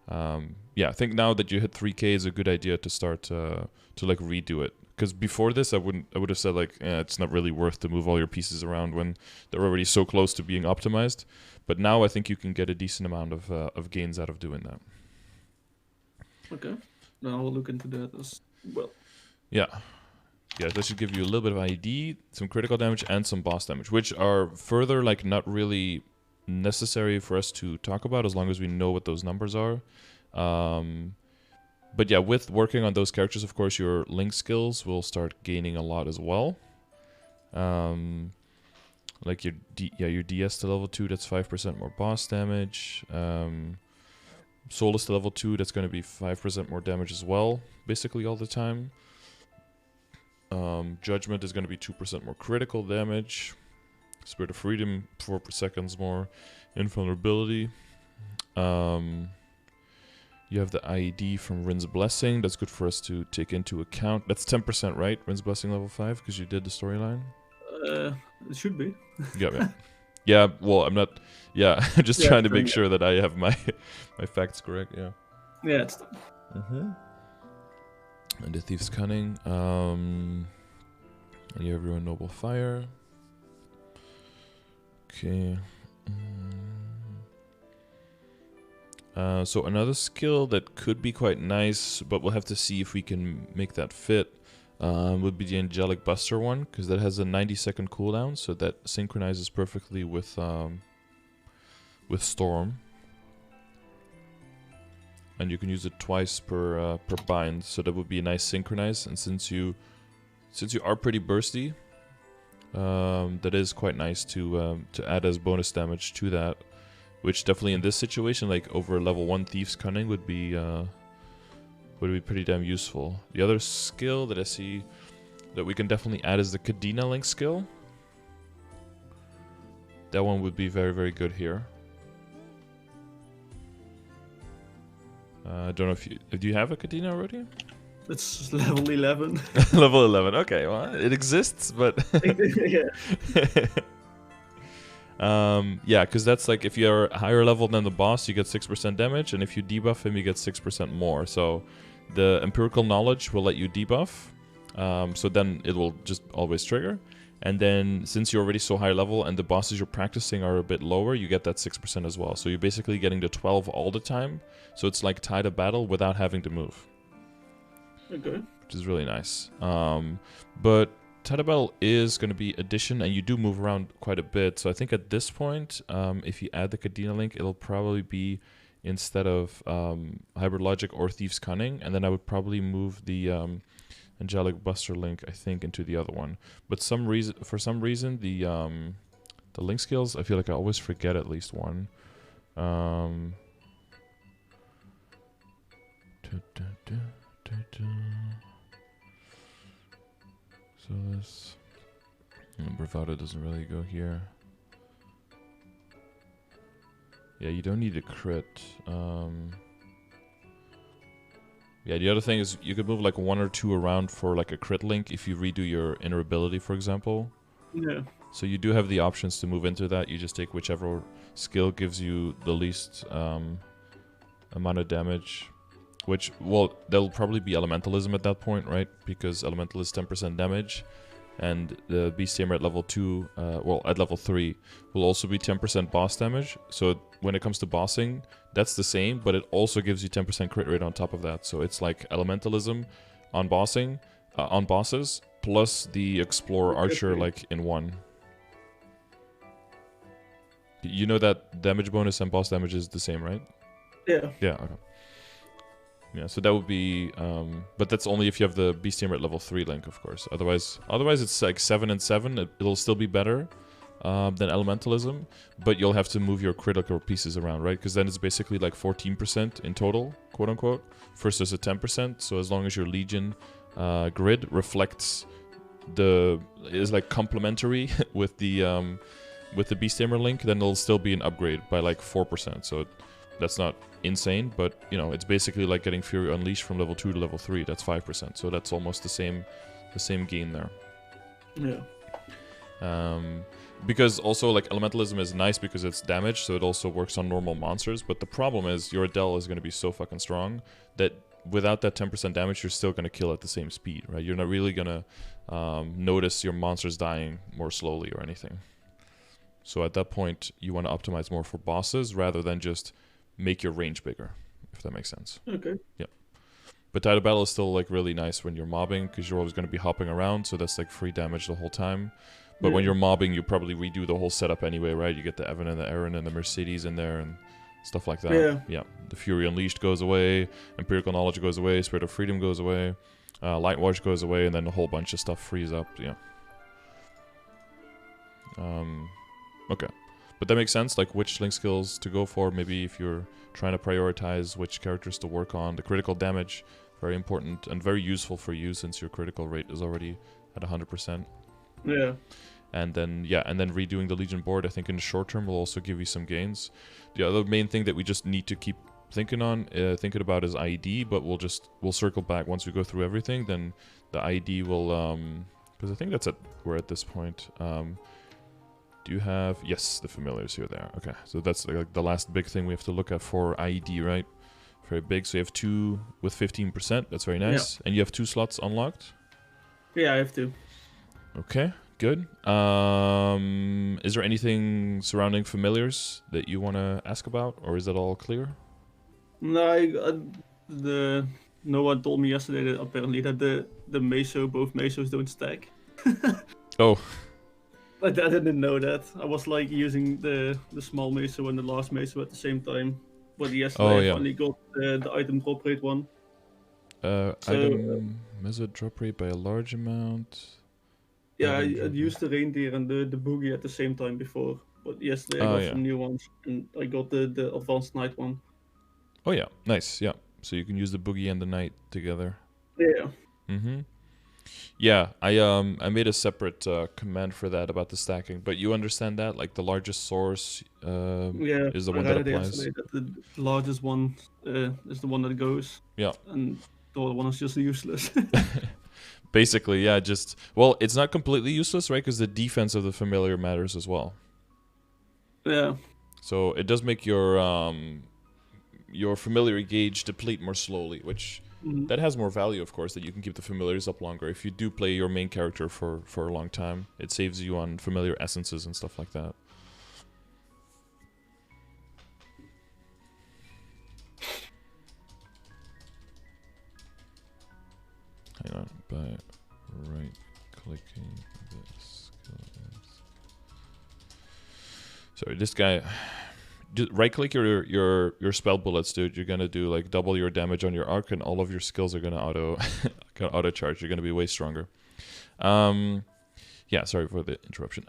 I think now that you hit 3K is a good idea to start to like redo it. Because before this, I would have said like, it's not really worth to move all your pieces around when they're already so close to being optimized. But now I think you can get a decent amount of gains out of doing that. Okay. Then I'll look into that as well. Yeah. Yeah, that should give you a little bit of ID, some critical damage, and some boss damage, which are further like not really necessary for us to talk about as long as we know what those numbers are. But yeah, with working on those characters, of course, your link skills will start gaining a lot as well. Like your DS to level 2, that's 5% more boss damage. Solus to level 2, that's going to be 5% more damage as well, basically all the time. Judgment is going to be 2% more critical damage. Spirit of Freedom, 4 seconds more. Invulnerability. You have the IED from Rin's Blessing. That's good for us to take into account. That's 10%, right? Rin's Blessing level 5, because you did the storyline? It should be. Yeah. Yeah, well, I'm not... Yeah, just trying to make sure that I have my facts correct, yeah. Yeah, it's... And the Thief's Cunning. And you have your Noble Fire. Okay. So another skill that could be quite nice, but we'll have to see if we can make that fit, would be the Angelic Buster one, because that has a 90-second cooldown, so that synchronizes perfectly with Storm. And you can use it twice per bind, so that would be a nice synchronize. And since you are pretty bursty, that is quite nice to add as bonus damage to that. Which definitely in this situation, like over level 1 Thief's Cunning would be pretty damn useful. The other skill that I see that we can definitely add is the Kadina Link skill. That one would be very, very good here. I don't know if do you have a Kadina already? It's level 11. Level 11. Okay, well, it exists, but Yeah. yeah, because that's like if you're higher level than the boss, you get 6% damage, and if you debuff him, you get 6% more. So the empirical knowledge will let you debuff, so then it will just always trigger. And then since you're already so high level and the bosses you're practicing are a bit lower, you get that 6% as well. So you're basically getting the 12 all the time. So it's like Tide of Battle without having to move. Okay. Which is really nice. But Tide of Battle is going to be addition, and you do move around quite a bit. So I think at this point, if you add the Kadina link, it'll probably be instead of Hybrid Logic or Thief's Cunning. And then I would probably move the Angelic Buster link, I think, into the other one. But for some reason, the link skills, I feel like I always forget at least one. So this bravado doesn't really go here. Yeah, you don't need a crit. Yeah, the other thing is you could move like 1 or 2 around for like a crit link if you redo your inner ability, for example. Yeah. So you do have the options to move into that. You just take whichever skill gives you the least amount of damage. Which, well, there'll probably be Elementalism at that point, right? Because Elemental is 10% damage. And the Beast Tamer at level 2, well, at level 3, will also be 10% boss damage. So when it comes to bossing, that's the same, but it also gives you 10% crit rate on top of that. So it's like Elementalism on bossing, on bosses, plus the Explorer Archer, like, in one. You know that damage bonus and boss damage is the same, right? Yeah. Yeah, okay. Yeah, so that would be, but that's only if you have the Beast Tamer at level 3 link, of course. Otherwise it's like 7 and 7. It'll still be better than Elementalism, but you'll have to move your critical pieces around, right? Because then it's basically like 14% in total, quote unquote, versus a 10%. So as long as your Legion grid reflects is like complementary with the Beast Tamer link, then it'll still be an upgrade by like 4%. So that's not insane, but you know, it's basically like getting Fury Unleashed from level 2 to level 3. That's 5%, so that's almost the same gain there. Yeah. Because also like Elementalism is nice because it's damage, so it also works on normal monsters, but the problem is your Adele is going to be so fucking strong that without that 10% damage you're still going to kill at the same speed, right? You're not really going to notice your monsters dying more slowly or anything. So at that point you want to optimize more for bosses rather than just make your range bigger, if that makes sense. Okay. Yeah. But Tidal Battle is still like really nice when you're mobbing, because you're always going to be hopping around, so that's like free damage the whole time. But when you're mobbing, you probably redo the whole setup anyway, right? You get the Evan and the Aaron and the Mercedes in there and stuff like that. Yeah. The Fury Unleashed goes away, Empirical Knowledge goes away, Spirit of Freedom goes away, Light Watch goes away, and then a whole bunch of stuff frees up. Yeah. Okay. But that makes sense, like which link skills to go for. Maybe if you're trying to prioritize which characters to work on. The critical damage, very important and very useful for you since your critical rate is already at 100%. Yeah. And then, yeah, and then redoing the Legion board, I think in the short term will also give you some gains. The other main thing that we just need to keep thinking about is ID, but we'll circle back once we go through everything. Then the ID will, because I think we're at this point. Do you have, yes, the familiars here there. Okay, so that's like the last big thing we have to look at for ID, right? Very big. So you have 2 with 15%. That's very nice. Yeah. And you have 2 slots unlocked? Yeah, I have 2. Okay, good. Is there anything surrounding familiars that you want to ask about, or is that all clear? No, no one told me yesterday that apparently that both mesos don't stack. Oh. I didn't know that. I was like using the small meso and the last meso at the same time. But yesterday I finally got the item drop rate one. Item meso drop rate by a large amount. Yeah, I used the reindeer and the boogie at the same time before. But yesterday I got some new ones and I got the advanced knight one. Oh yeah, nice. Yeah, so you can use the boogie and the knight together. Yeah. Mm-hmm. Yeah, I made a separate command for that about the stacking, but you understand that, like the largest source is the one that applies. That the largest one is the one that goes. Yeah. And the other one is just useless. Basically, yeah, well, it's not completely useless, right? Because the defense of the familiar matters as well. Yeah. So it does make your familiar gauge deplete more slowly, which that has more value, of course, that you can keep the familiars up longer. If you do play your main character for a long time, it saves you on familiar essences and stuff like that. Hang on, by right-clicking the skills. Sorry, this guy. Just right-click your spell bullets, dude. You're gonna do like double your damage on your arc, and all of your skills are gonna auto charge. You're gonna be way stronger. Yeah, sorry for the interruption.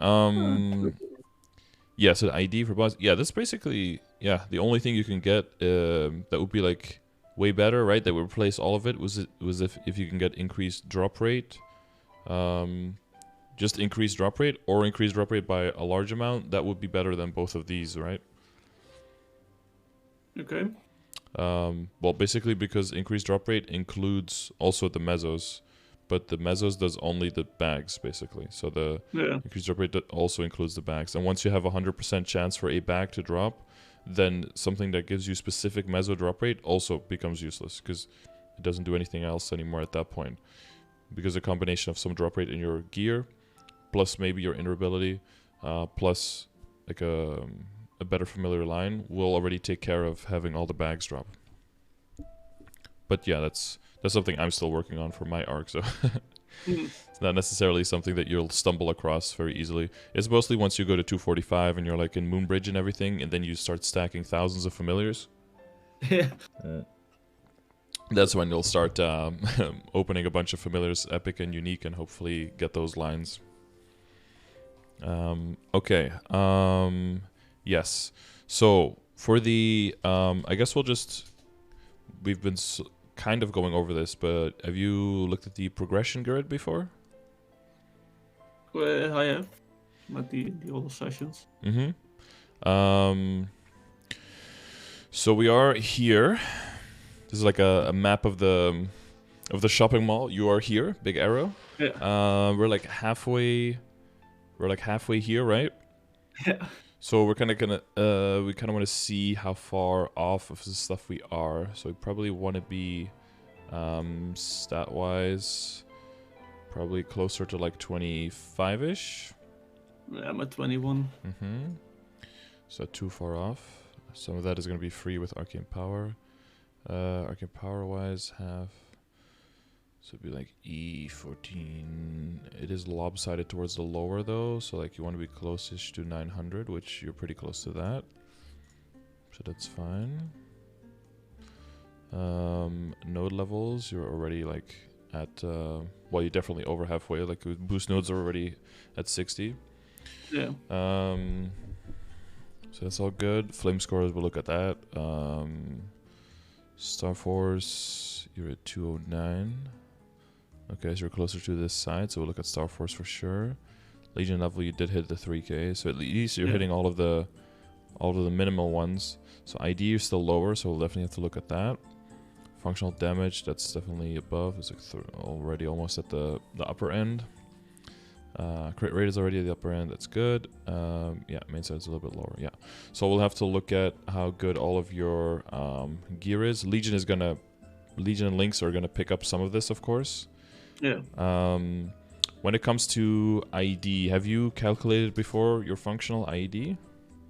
Yeah, so the ID for boss. Yeah, that's basically the only thing you can get that would be like way better, right? That would replace all of it. Was if you can get increased drop rate, just increased drop rate or increased drop rate by a large amount, that would be better than both of these, right? Okay. Well, basically because increased drop rate includes also the mesos, but the mesos does only the bags, basically. So the increased drop rate also includes the bags. And once you have 100% chance for a bag to drop, then something that gives you specific meso drop rate also becomes useless because it doesn't do anything else anymore at that point. Because a combination of some drop rate in your gear, plus maybe your indurability, plus like a better familiar line will already take care of having all the bags drop. But yeah, that's something I'm still working on for my arc, so it's not necessarily something that you'll stumble across very easily. It's mostly once you go to 245 and you're like in Moonbridge and everything, and then you start stacking thousands of familiars. Yeah. That's when you'll start opening a bunch of familiars, epic and unique, and hopefully get those lines. Okay. Yes. So for the, I guess we've been kind of going over this, but have you looked at the progression grid before? I have. At the older sessions. So we are here. This is like a map of the shopping mall. You are here, big arrow. Yeah. We're like halfway here, right? Yeah. So we're kind of we kind of want to see how far off of the stuff we are. So we probably want to be, stat-wise, probably closer to like 25-ish. Yeah, I'm at 21. So not too far off. Some of that is going to be free with Arcane Power. Arcane Power-wise, so it'd be like E14. It is lopsided towards the lower though, so like you want to be closest to 900, which you're pretty close to that. So that's fine. Node levels, you're already like at, well, you're definitely over halfway. Like boost nodes are already at 60. Yeah. So that's all good. Flame scores, we'll look at that. Star Force, you're at 209. Okay, so you're closer to this side, so we'll look at Star Force for sure. Legion level, you did hit the 3k, so at least you're hitting all of the minimal ones. So ID you're still lower, so we'll definitely have to look at that. Functional damage, that's definitely above. It's like already almost at the upper end. Crit rate is already at the upper end, that's good. Yeah, main side is a little bit lower, yeah. So we'll have to look at how good all of your gear is. Legion and Lynx are gonna pick up some of this, of course. Yeah. When it comes to ID, have you calculated before your functional ID?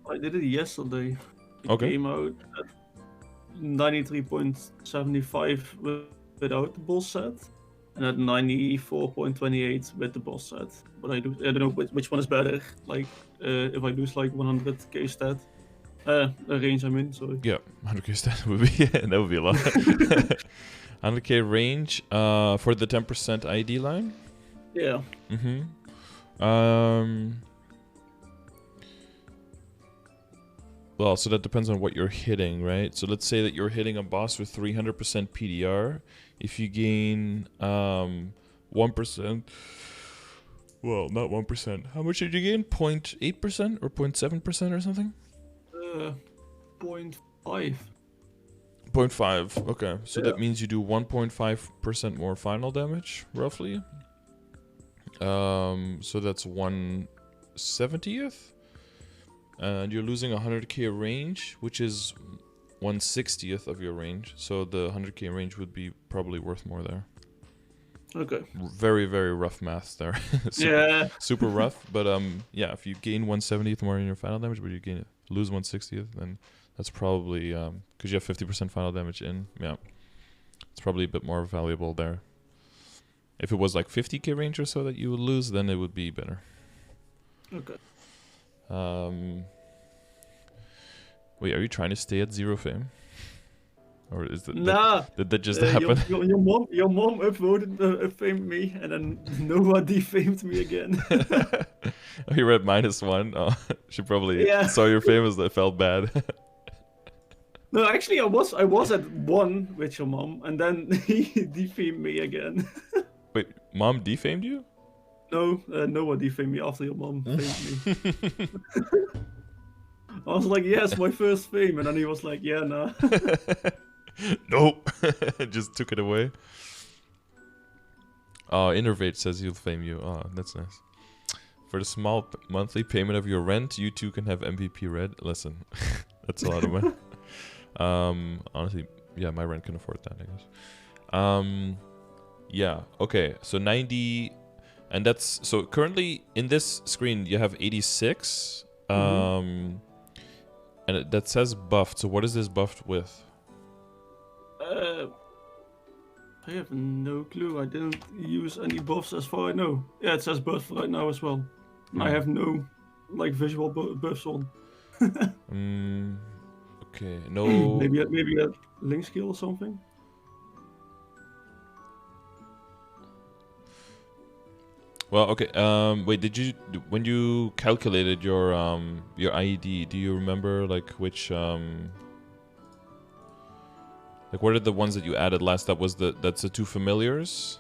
I did it yesterday. It Okay. came out at 93.75 without the boss set, and at 94.28 with the boss set. But I don't know which one is better. Like, if I lose like 100k stat, range, I mean. Sorry. Yeah, 100k stat would be that would be a lot. 100k range for the 10% ID line. Yeah. Well, so that depends on what you're hitting, right? So let's say that you're hitting a boss with 300% PDR. If you gain 1%, well, not 1%. How much did you gain? 0.8% or 0.7% or something? 0.5. 0.5. Okay, so Yeah. that means you do 1.5% more final damage, roughly. So that's 1/70th. And you're losing 100k range, which is 1/60th of your range. So the 100k range would be probably worth more there. Okay. Very, very rough math there. Super rough. But yeah, if you gain 1/70th more in your final damage, but you lose 1/60th, then that's probably because you have 50% final damage in. Yeah, it's probably a bit more valuable there. If it was like 50k range or so that you would lose, then it would be better. Okay. Wait, are you trying to stay at 0 fame? Or is that Nah. did that just happen? Your mom upvoted famed me, and then nobody famed me again. Oh, you were at -1. Oh, she probably Yeah. saw your fame as that felt bad. No, actually, I was at 1 with your mom, and then he defamed me again. Wait, mom defamed you? No, no one defamed me after your mom famed me. I was like, yes, my first fame, and then he was like, yeah, nah. Nope. Just took it away. Oh, Innervate says he'll fame you. Oh, that's nice. For the small monthly payment of your rent, you too can have MVP Red. Listen, that's a lot of money. Honestly, yeah, my rent can afford that, I guess. Yeah, okay, so 90, and that's, so currently in this screen you have 86, and that says buffed, so what is this buffed with? I have no clue. I didn't use any buffs as far as I know. Yeah, it says buff right now as well. And I have no, like, visual buffs on. Okay, no. maybe a link skill or something. Well, okay. Wait, when you calculated your IED, do you remember like which like what are the ones that you added last? That's the 2 familiars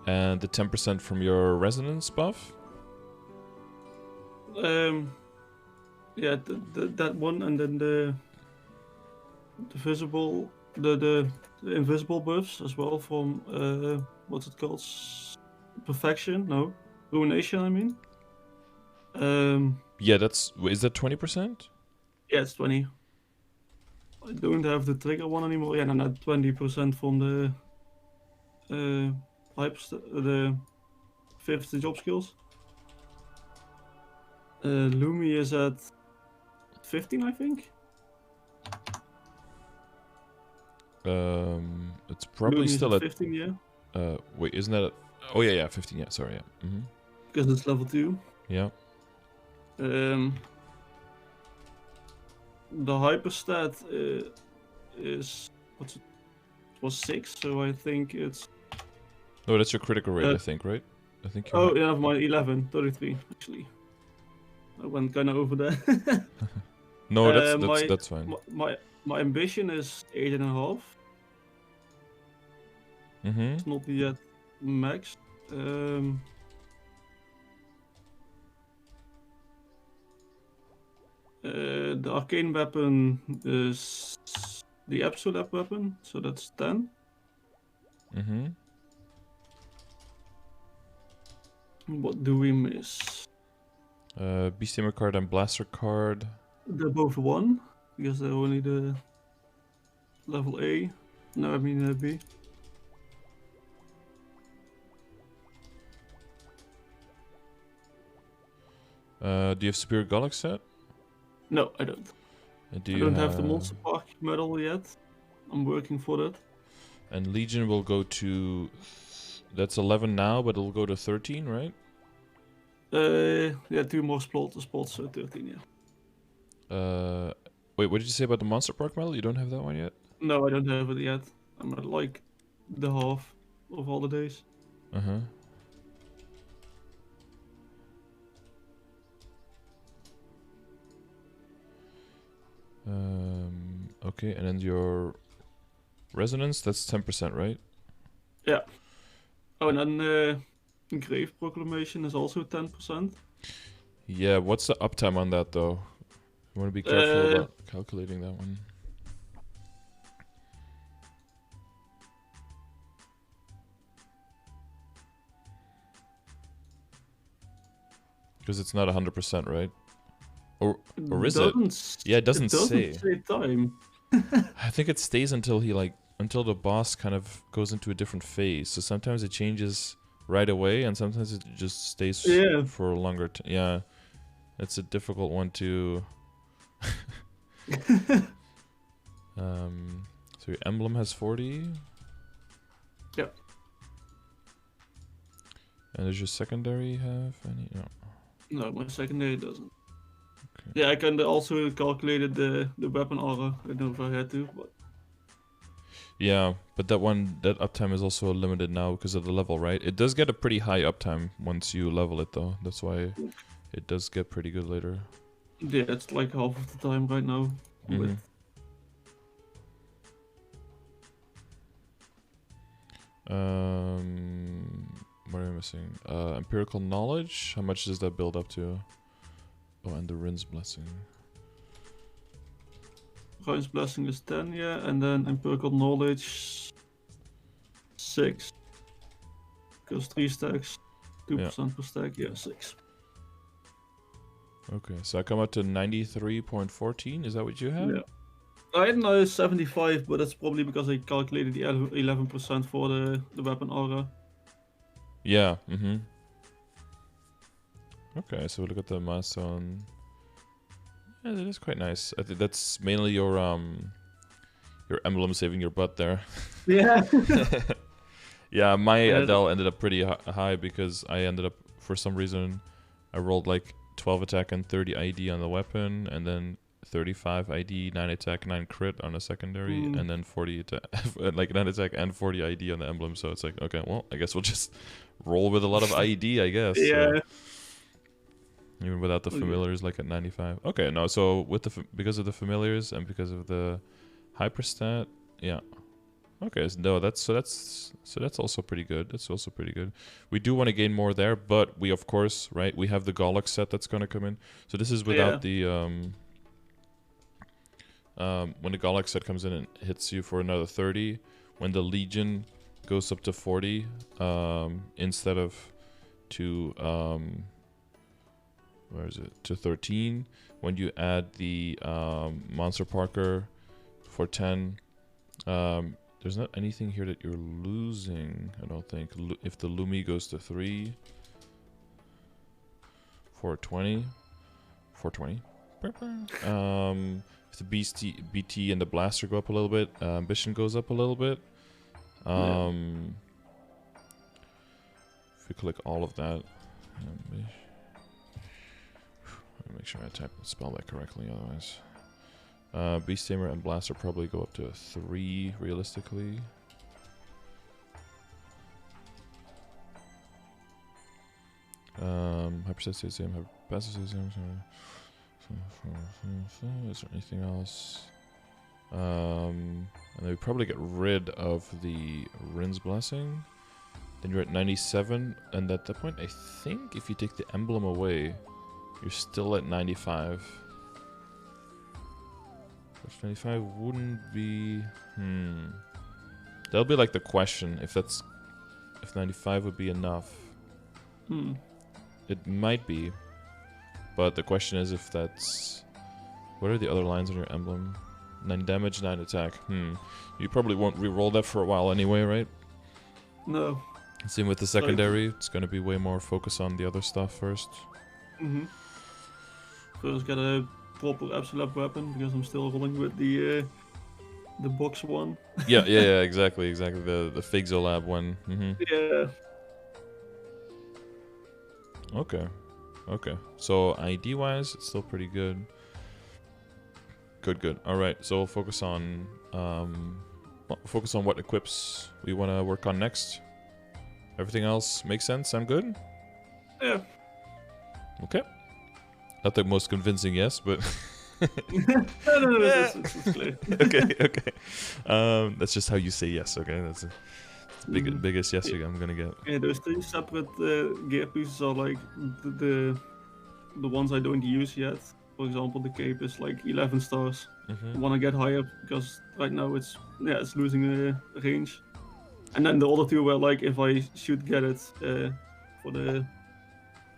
and the 10% from your resonance buff. Yeah, that one, and then the visible, the invisible buffs as well from what's it called? Perfection? No, ruination. I mean. Yeah, is that 20%? Yeah, it's 20. I don't have the trigger one anymore. Yeah, and not 20% from the the 50 job skills. Lumi is at 15, I think. It's probably Lumi still is at 15, yeah. wait, isn't that? Oh yeah, 15. Yeah, sorry, yeah. Because it's level 2. Yeah. The hyperstat is was 6, so I think it's. No, that's your critical rate, I think, right? I think. Oh, yeah, never mind. 11, 33 actually. I went kind of over there. No, that's fine. My ambition is 8.5. It's not yet max. The arcane weapon is the absolute weapon, so that's 10. What do we miss? Beasthammer card and Blaster card. They're both 1, because they're only the level A. No, I mean B. Do you have Superior Golic set? No, I don't. I don't have the Monster Park medal yet. I'm working for that. And Legion will go to... That's 11 now, but it'll go to 13, right? Yeah, 2 more spots, so 13, yeah. Wait, what did you say about the Monster Park medal? You don't have that one yet? No, I don't have it yet. I'm at like the half of all the days. Okay, and then your resonance, that's 10%, right? Yeah. Oh, and then Grave Proclamation is also 10%. Yeah, what's the uptime on that though? You want to be careful about calculating that one. Because it's not 100%, right? Or is it? Yeah, it doesn't say. Time. I think it stays until until the boss kind of goes into a different phase. So sometimes it changes right away, and sometimes it just stays for a longer time. Yeah, it's a difficult one to. So your emblem has 40. Yep. And does your secondary have any? No. No, my secondary doesn't. Okay. Yeah, I can also calculate the weapon aura. I don't know if I had to, but. Yeah, but that uptime is also limited now because of the level, right? It does get a pretty high uptime once you level it, though. That's why it does get pretty good later. Yeah, it's like half of the time right now. with. What am I missing? Empirical knowledge. How much does that build up to? Oh, and the Rin's blessing. Ryan's blessing is 10, yeah, and then empirical knowledge 6. Because 3 stacks, 2% per stack, yeah, 6. Okay, so I come up to 93.14. Is that what you have? Yeah. I know 75, but that's probably because I calculated the 11% for the weapon aura. Yeah. Okay, so we look at the milestone. Yeah, that is quite nice. I think that's mainly your emblem saving your butt there. Yeah. Yeah, my Adele ended up pretty high because I ended up, for some reason, I rolled like 12 attack and 30 ID on the weapon, and then 35 ID, 9 attack, 9 crit on a secondary, and then 40 attack, like 9 attack and 40 ID on the emblem. So it's like, okay, well, I guess we'll just roll with a lot of ID, I guess. Yeah. So. Even without the familiars, like at 95. Okay, no. So with the because of the familiars and because of the hyperstat, yeah. Okay, so no, that's also pretty good. That's also pretty good. We do want to gain more there, but we of course, right? We have the Golok set that's gonna come in. So this is without the when the Golok set comes in and hits you for another 30. When the Legion goes up to 40, instead of to where is it? To 13. When you add the Monster Parker for 10, there's not anything here that you're losing, I don't think. If the Lumi goes to 3, 420, 420. If the BT and the Blaster go up a little bit, Ambition goes up a little bit. If we click all of that, make sure I type and spell that correctly, otherwise. Beast Tamer and Blaster probably go up to a 3 realistically. Hyperset stays the same, Hyperpassive stays the same. Is there anything else? And then we probably get rid of the Rin's Blessing. Then you're at 97, and at that point, I think if you take the emblem away, you're still at 95. Which 95 wouldn't be... That'll be like the question, if 95 would be enough. It might be. But the question is if that's... What are the other lines on your emblem? 9 damage, 9 attack. You probably won't re-roll that for a while anyway, right? No. Same with the secondary. It's going to be way more focus on the other stuff first. First get a proper absolute weapon, because I'm still rolling with the box one. yeah, exactly. The Figzolab one. Yeah. Okay. So ID wise, it's still pretty good. Good. All right. So we'll focus on what equips we want to work on next. Everything else makes sense. I'm good. Yeah. Okay. Not the most convincing yes, but. no, it's clear. Okay. That's just how you say yes. Okay, that's the biggest yes I'm gonna get. Yeah, those 3 separate gear pieces are like the ones I don't use yet. For example, the cape is like 11 stars. I want to get higher because right now it's losing range. And then the other 2 were like if I should get it for the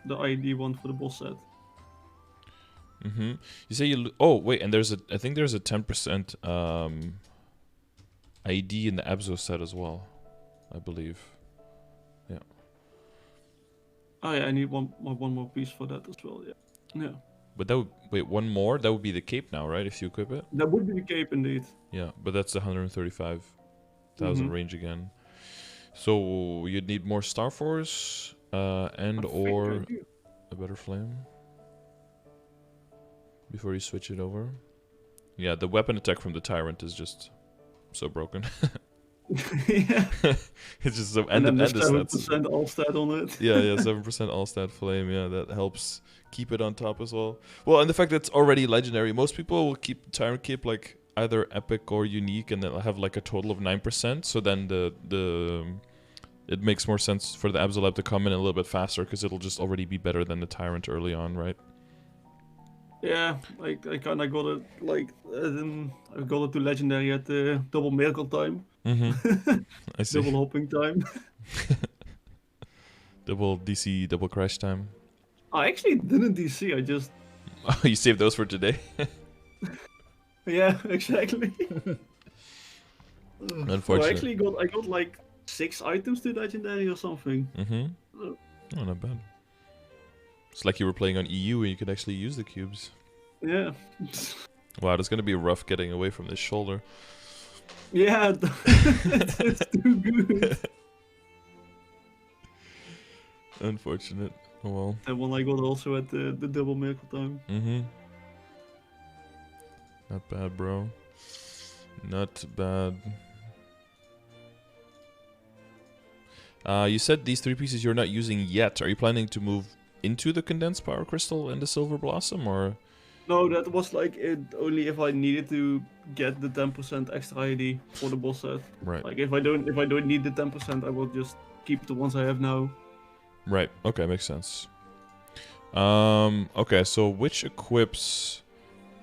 ID one for the boss set. You say you oh wait, and I think there's a 10% ID in the Abzo set as well, I believe. Yeah. Oh yeah, I need one more piece for that as well. Yeah. But that would wait one more. That would be the cape now, right? If you equip it. That would be the cape indeed. Yeah, but that's the 135,000 range again. So you'd need more Star Force and or a better flame before you switch it over. Yeah, the weapon attack from the Tyrant is just so broken. Yeah. It's just so And then the and the stats. 7% all stat on it. Yeah, 7% all stat flame. Yeah, that helps keep it on top as well. Well, and the fact that it's already legendary. Most people will keep like either epic or unique, and they'll have like a total of 9%. So then the it makes more sense for the Absolab to come in a little bit faster because it'll just already be better than the Tyrant early on, right? Yeah, like I kind of got it like I got it to legendary at the double miracle time, I see. double hopping time. Double DC, double crash time. I actually didn't DC. I just Oh, you saved those for today? yeah, exactly. So Unfortunate. I got like 6 items to legendary or something. Oh, not bad. It's like you were playing on EU and you could actually use the cubes. Yeah. Wow, that's gonna be rough getting away from this shoulder. Yeah, it's too good. Unfortunate. Oh well. And one I got also at the double miracle time. Not bad, bro. Not bad. You said these 3 pieces you're not using yet. Are you planning to move into the condensed power crystal and the silver blossom, or? No, that was like it only if I needed to get the 10% extra ID for the boss set. Right. Like if I don't need the 10%, I will just keep the ones I have now. Right. Okay, makes sense. Okay, so which equips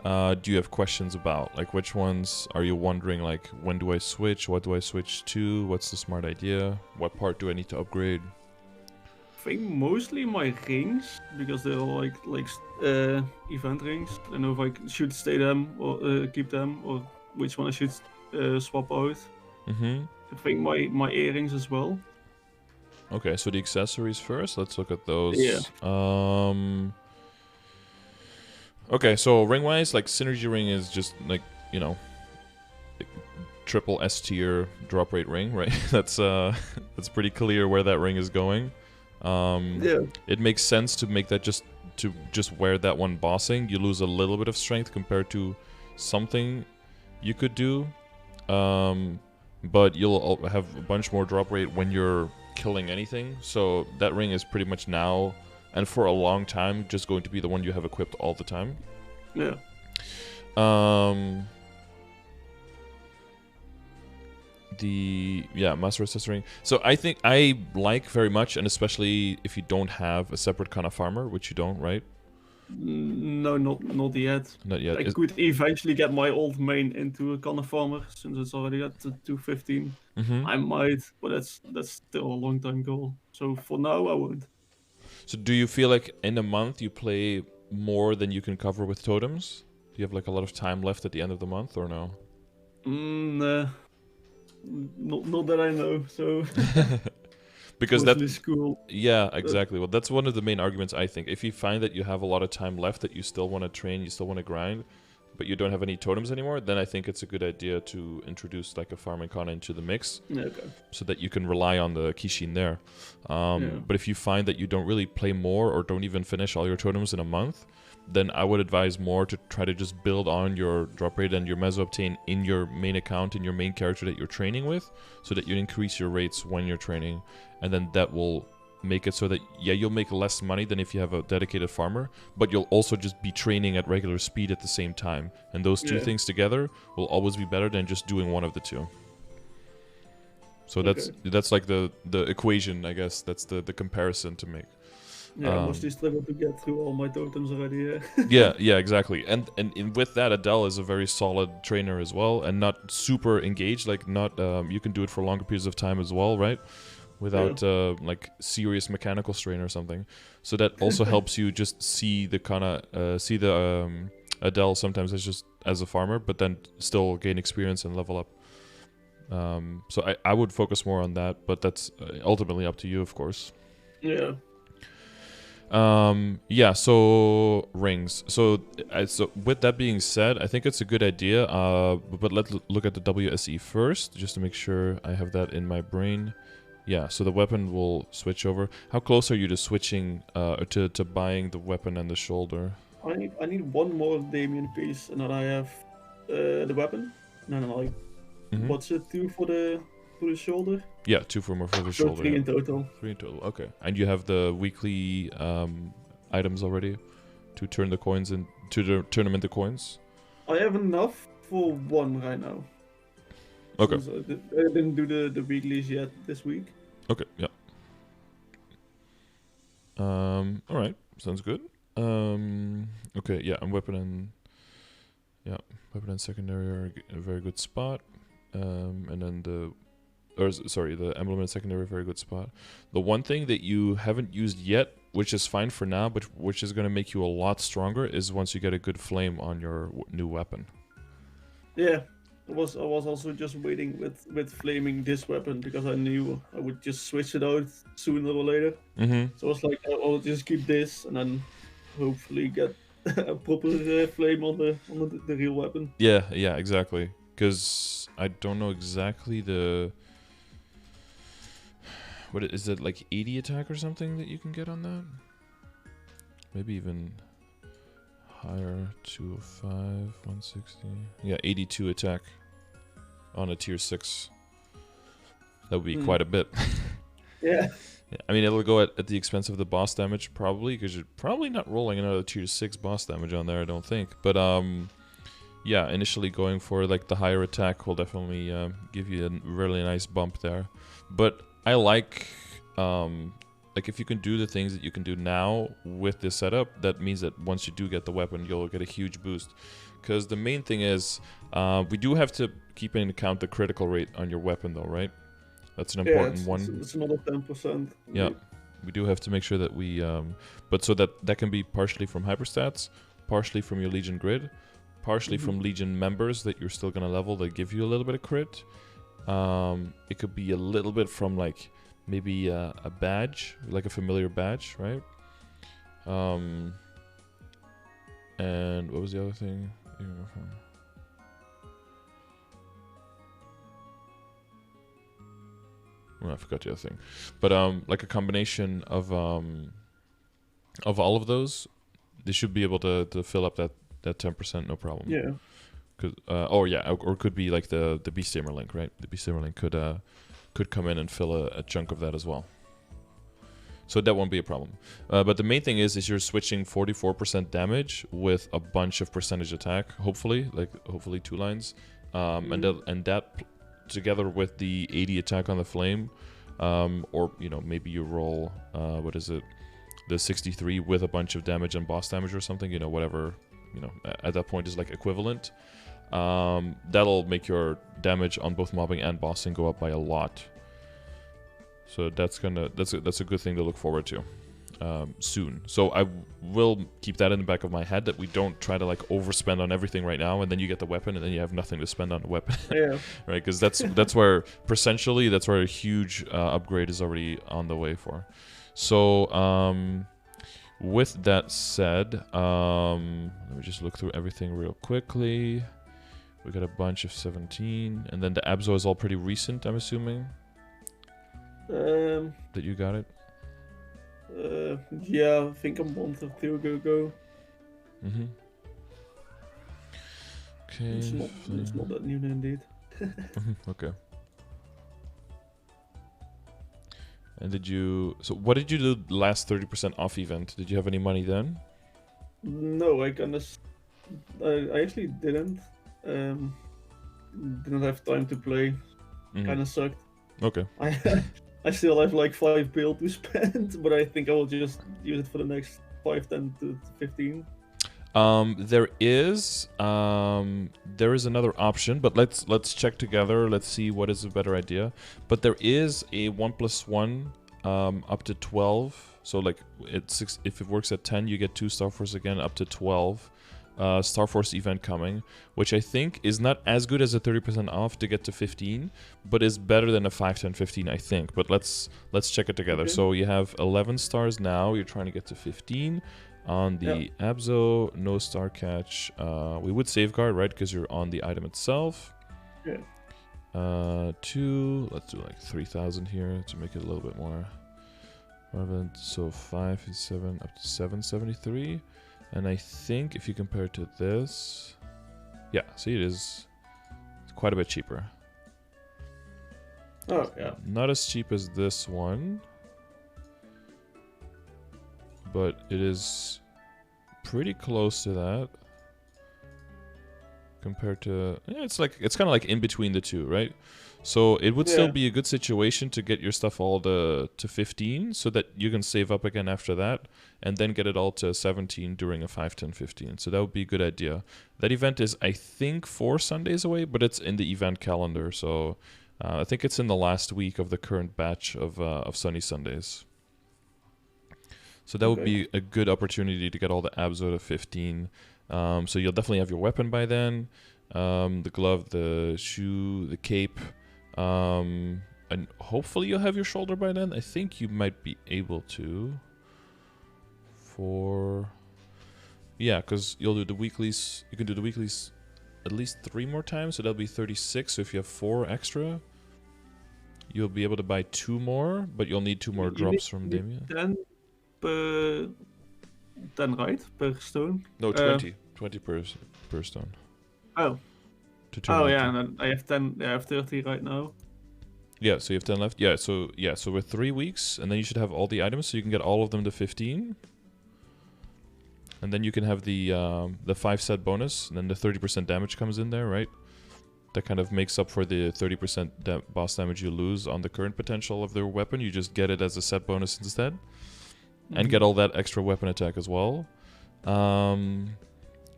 do you have questions about? Like, which ones are you wondering, like, when do I switch? What do I switch to? What's the smart idea? What part do I need to upgrade? I think mostly my rings, because they're all like event rings. I don't know if I should stay them or keep them, or which one I should swap out. I think my earrings as well. Okay, so the accessories first. Let's look at those. Yeah. Okay, so ring-wise, like, Synergy Ring is just, like, you know, triple S tier drop rate ring, right? That's pretty clear where that ring is going. Yeah. It makes sense to make that just wear that one bossing. You lose a little bit of strength compared to something you could do, but you'll have a bunch more drop rate when you're killing anything. So that ring is pretty much now and for a long time just going to be the one you have equipped all the time. Yeah. Master Assessor Ring. So I think I like very much, and especially if you don't have a separate kind of farmer, which you don't, right? No, not yet. Not yet. I could eventually get my old main into a Connor farmer since it's already at 215. I might, but that's still a long time goal. So for now, I won't. So do you feel like in a month you play more than you can cover with totems? Do you have like a lot of time left at the end of the month, or no? Not that I know. So because mostly that's school. Yeah, exactly. Well, that's one of the main arguments, I think. If you find that you have a lot of time left, that you still want to train, you still want to grind, but you don't have any totems anymore, then I think it's a good idea to introduce like a farming kana into the mix, so that you can rely on the Kishin there. But if you find that you don't really play more or don't even finish all your totems in a month, then I would advise more to try to just build on your drop rate and your meso obtain in your main account, in your main character that you're training with, so that you increase your rates when you're training, and then that will make it so that, yeah, you'll make less money than if you have a dedicated farmer, but you'll also just be training at regular speed at the same time, and those two things together will always be better than just doing one of the two. So that's like the equation, I guess. That's the comparison to make. Yeah, I mostly struggle to get through all my totems already. yeah, exactly. And with that, Adele is a very solid trainer as well, and not super engaged. Like, not you can do it for longer periods of time as well, right? Without like serious mechanical strain or something. So that also helps you just see the kind of Adele sometimes as a farmer, but then still gain experience and level up. So I would focus more on that, but that's ultimately up to you, of course. Yeah. So rings. So with that being said, I think it's a good idea. But let's look at the WSE first, just to make sure I have that in my brain. Yeah, so the weapon will switch over. How close are you to switching to buying the weapon and the shoulder? I need one more Damien piece, and then I have the weapon. And then what's it do for the for the shoulder. Yeah, 2 for more for the So shoulder. 3 Yeah. in total. 3 in total. Okay. And you have the weekly items already to turn the coins in turn them into coins. I have enough for 1 right now. Okay. Since I didn't do the weeklies yet this week. Okay. Yeah. All right. Sounds good. Okay. Yeah. And weapon and secondary are a very good spot. And then the emblem and secondary, very good spot. The one thing that you haven't used yet, which is fine for now, but which is going to make you a lot stronger, is once you get a good flame on your new weapon. Yeah, I was also just waiting with flaming this weapon because I knew I would just switch it out sooner or later. Mm-hmm. So I was like, I'll just keep this and then hopefully get a proper flame on the real weapon. Yeah, exactly. Because I don't know exactly what is it, like 80 attack or something that you can get on that? Maybe even higher, 205, 160. Yeah, 82 attack on a tier 6. That would be quite a bit. Yeah. I mean, it'll go at the expense of the boss damage, probably, because you're probably not rolling another tier 6 boss damage on there, I don't think. But, yeah, initially going for, like, the higher attack will definitely give you a really nice bump there. But I like if you can do the things that you can do now with this setup, that means that once you do get the weapon, you'll get a huge boost. Because the main thing is, we do have to keep in account the critical rate on your weapon, though, right? That's an important one. It's another 10%. Yeah, we do have to make sure that we, but so that can be partially from hyperstats, partially from your Legion grid, partially from Legion members that you're still gonna level that give you a little bit of crit. It could be a little bit from like maybe a badge, like a familiar badge, right? And what was the other thing? Oh, I forgot the other thing, but like a combination of all of those, they should be able to fill up that 10%, no problem. Yeah. Cause, or it could be like the Beast Tamer link, right? The Beast Tamer link could come in and fill a chunk of that as well. So that won't be a problem. But the main thing is you're switching 44% damage with a bunch of percentage attack, hopefully 2 lines, and that together with the 80 attack on the flame, or maybe you roll the 63 with a bunch of damage and boss damage or something, whatever, at that point is like equivalent. That'll make your damage on both mobbing and bossing go up by a lot. So that's a good thing to look forward to soon. So I will keep that in the back of my head, that we don't try to like overspend on everything right now, and then you get the weapon and then you have nothing to spend on the weapon. Yeah. Right? Because that's where percentually that's where a huge upgrade is already on the way for. So with that said, let me just look through everything real quickly. We got a bunch of 17, and then the Abzo is all pretty recent, I'm assuming. That you got it? Yeah, I think a month or 2 ago. Mm-hmm. Okay. It's not that new indeed. Okay. And so what did you do the last 30% off event? Did you have any money then? No, I actually didn't. Didn't have time to play. Kinda sucked. Okay. I still have like 5 bill to spend, but I think I will just use it for the next 5, 10 to 15. There is another option, but let's check together. Let's see what is a better idea. But there is a 1+1 up to 12. So like if it works at 10, you get 2 Star Force again, up to 12. Star Force event coming, which I think is not as good as a 30% off to get to 15, but is better than a 5, 10, 15, I think. But let's check it together. Okay. So you have 11 stars now. You're trying to get to 15 on the Abzo. No star catch. We would safeguard, right? Because you're on the item itself. Yeah. 2. Let's do like 3,000 here to make it a little bit more relevant. So 5 is 7 up to 773. And I think if you compare it to this, yeah, see, it's quite a bit cheaper. Oh, yeah. Not as cheap as this one, but it is pretty close to that. Compared to, yeah, it's kind of like in between the two, right? So it would still be a good situation to get your stuff all to 15, so that you can save up again after that, and then get it all to 17 during a 5, 10, 15. So that would be a good idea. That event is, I think, 4 Sundays away, but it's in the event calendar, so I think it's in the last week of the current batch of Sunny Sundays. So that would be a good opportunity to get all the abs out of 15. So you'll definitely have your weapon by then, the glove, the shoe, the cape, and hopefully you'll have your shoulder by then. I think you might be able to. Because you'll do the weeklies. You can do the weeklies at least 3 more times, so that'll be 36. So if you have 4 extra, you'll be able to buy 2 more, but you'll need 2 more drops from Damien. 10, right? Per stone? No, 20. 20 per stone. Oh. Oh, yeah, and then I have 10. Yeah, I have 30 right now. Yeah, so you have 10 left. So with 3 weeks, and then you should have all the items, so you can get all of them to 15. And then you can have the 5 set bonus, and then the 30% damage comes in there, right? That kind of makes up for the 30% boss damage you lose on the current potential of their weapon. You just get it as a set bonus instead. And get all that extra weapon attack as well. And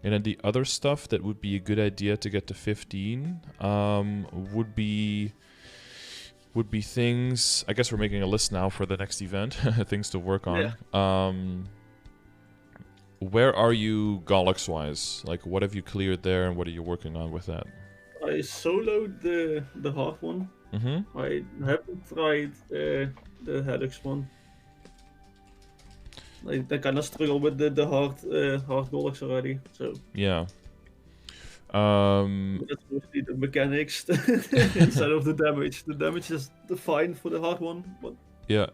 then the other stuff that would be a good idea to get to 15 would be things. I guess we're making a list now for the next event. Things to work on. Yeah. Where are you Galax wise? Like, what have you cleared there, and what are you working on with that? I soloed the hard one. I haven't tried the Helix one. I kind of struggle with the hard Galax already. So yeah. That's mostly the mechanics instead of the damage. The damage is fine for the hard one, but yeah.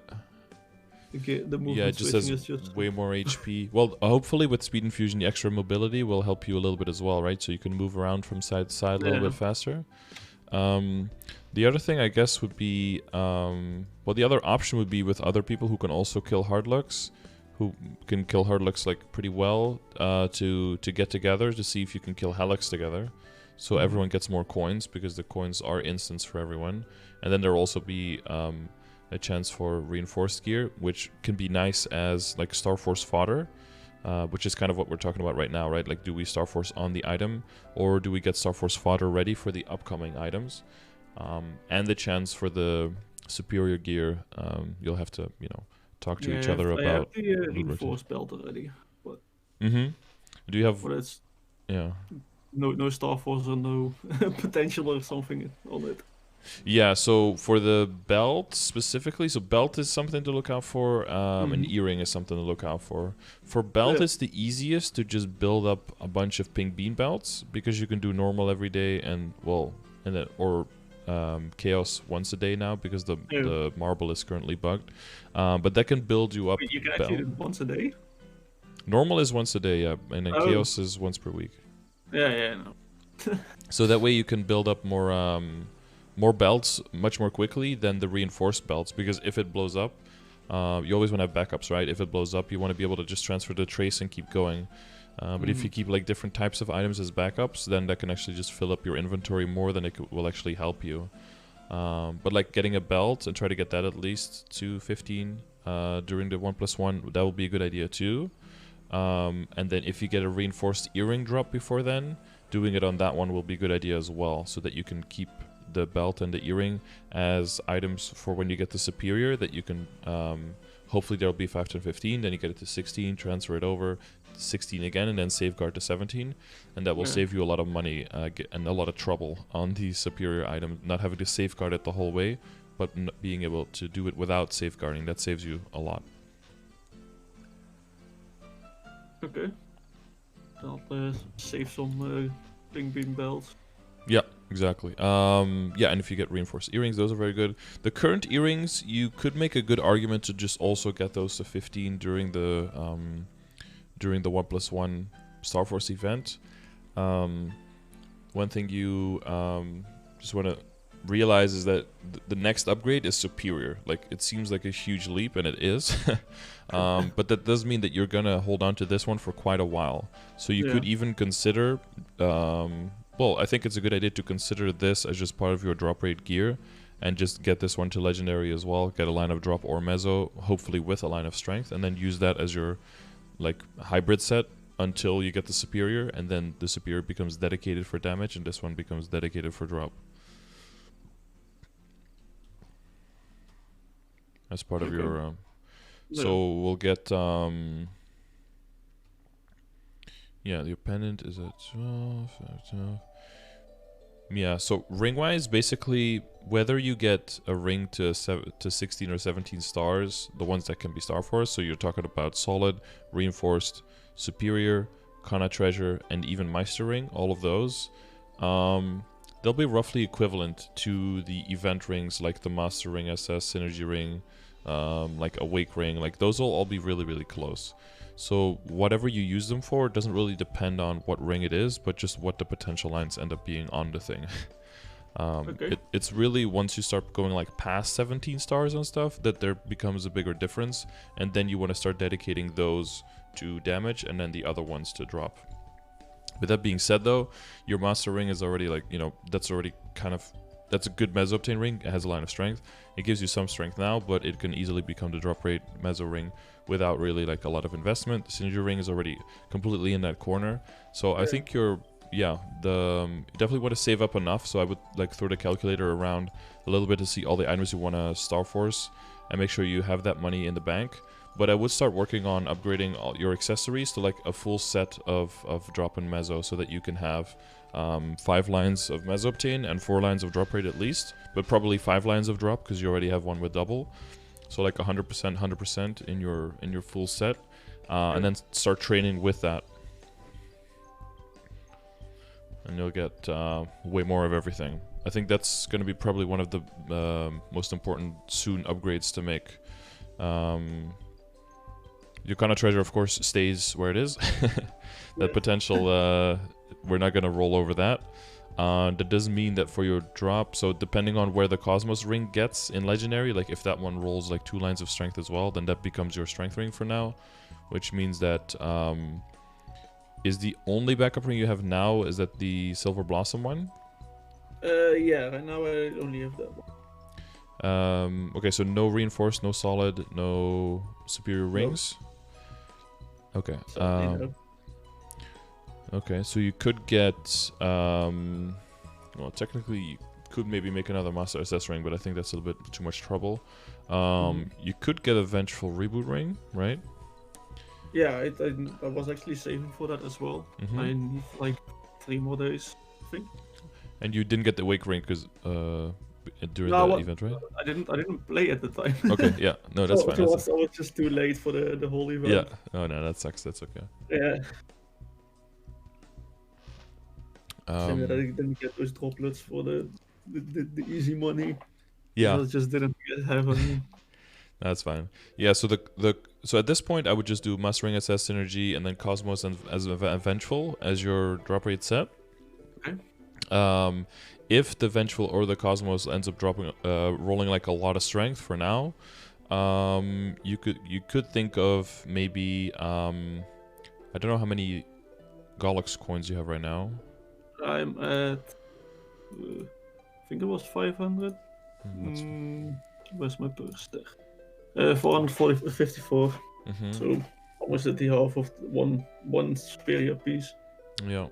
The movement it just has way more HP. Well, hopefully with Speed Infusion, the extra mobility will help you a little bit as well, right? So you can move around from side to side a little bit faster. The other thing, I guess, would be... the other option would be with other people who can also kill Hardlux, who can kill Hardlux like pretty well, to get together to see if you can kill Helix together. So everyone gets more coins, because the coins are instants for everyone. And then there'll also be... a chance for reinforced gear, which can be nice as like Starforce fodder, which is kind of what we're talking about right now, right? Like, do we Starforce on the item, or do we get Starforce fodder ready for the upcoming items? And the chance for the superior gear, you'll have to, talk to each other about. I have the reinforced belt already. But do you have? But it's no Starforce or no potential or something on it. Yeah, so for the belt specifically, so belt is something to look out for, and earring is something to look out for. For belt, it's the easiest to just build up a bunch of pink bean belts, because you can do normal every day or chaos once a day now, because the marble is currently bugged. But that can build you up. Wait, you can actually do it once a day? Normal is once a day, yeah, and then chaos is once per week. Yeah, no. So that way you can build up more belts much more quickly than the reinforced belts, because if it blows up, you always want to have backups, right? If it blows up, you want to be able to just transfer the trace and keep going. But if you keep like different types of items as backups, then that can actually just fill up your inventory more than it will actually help you. But like getting a belt and try to get that at least to 15 during the 1+1, that will be a good idea too. And then if you get a reinforced earring drop before then, doing it on that one will be a good idea as well, so that you can keep the belt and the earring as items for when you get the superior, that you can hopefully there'll be 5 to 15, then you get it to 16, transfer it over to 16 again, and then safeguard to 17, and that will save you a lot of money and a lot of trouble on the superior item, not having to safeguard it the whole way, but being able to do it without safeguarding. That saves you a lot. Okay, I'll save some pink beam belts. Yeah, exactly. And if you get reinforced earrings, those are very good. The current earrings, you could make a good argument to just also get those to 15 during the 1+1 Starforce event. One thing you just want to realize is that the next upgrade is superior. Like, it seems like a huge leap, and it is. But that does mean that you're gonna hold on to this one for quite a while. So you could even consider, well, I think it's a good idea to consider this as just part of your drop rate gear, and just get this one to legendary as well. Get a line of drop or mezzo, hopefully with a line of strength, and then use that as your like hybrid set until you get the superior, and then the superior becomes dedicated for damage, and this one becomes dedicated for drop. As part of your so we'll get yeah, the pendant is at 12. Yeah, so ring wise, basically whether you get a ring to 16 or 17 stars, the ones that can be star force, so you're talking about solid, reinforced, superior, Kana treasure, and even Meister ring, all of those, they'll be roughly equivalent to the event rings like the Master ring, SS, Synergy ring, like Awake ring, like those will all be really, really close. So whatever you use them for doesn't really depend on what ring it is, but just what the potential lines end up being on the thing. It's really once you start going like past 17 stars and stuff that there becomes a bigger difference, and then you want to start dedicating those to damage and then the other ones to drop. With that being said though, your Master ring is already like, you know, that's already kind of, that's a good Mezzo Obtain ring. It has a line of strength. It gives you some strength now, but it can easily become the drop rate Mezzo ring without really like a lot of investment. The Synergy ring is already completely in that corner. So I think you're, you definitely want to save up enough. So I would like throw the calculator around a little bit to see all the items you want to Star Force and make sure you have that money in the bank. But I would start working on upgrading all your accessories to like a full set of drop and Mezzo, so that you can have 5 lines of Mezzo Obtain and 4 lines of drop rate at least, but probably 5 lines of drop because you already have one with double. So like 100% in your full set, and then start training with that, and you'll get way more of everything. I think that's going to be probably one of the most important soon upgrades to make. Your Kana treasure, of course, stays where it is. That potential, we're not going to roll over that. That doesn't mean that for your drop, so depending on where the Cosmos ring gets in Legendary, like if that one rolls like 2 lines of strength as well, then that becomes your strength ring for now, which means that is the only backup ring you have now, is that the Silver Blossom one? Yeah, right now I only have that one. Okay, so no reinforced, no solid, no superior rings. Okay. Okay, so you could get, well, technically you could maybe make another Master SS ring, but I think that's a little bit too much trouble. You could get a Vengeful Reboot ring, right? Yeah, I was actually saving for that as well. I need like 3 more days, I think. And you didn't get the Wake ring because during the event, right? I didn't play at the time. Okay, yeah, no, that's fine. I was just too late for the whole event. Yeah, oh no, that sucks. That's okay. Yeah. I didn't get those droplets for the easy money. Yeah, I just didn't have any. That's fine. Yeah, so so at this point I would just do Master Ring SS Synergy and then Cosmos and as Vengeful as your drop rate set. Okay. If the Vengeful or the Cosmos ends up dropping, rolling like a lot of strength for now, you could think of maybe I don't know how many Gollux coins you have right now. I'm at I think it was 500. Where's my purse there? 454. So almost at the half of one superior piece. Yeah.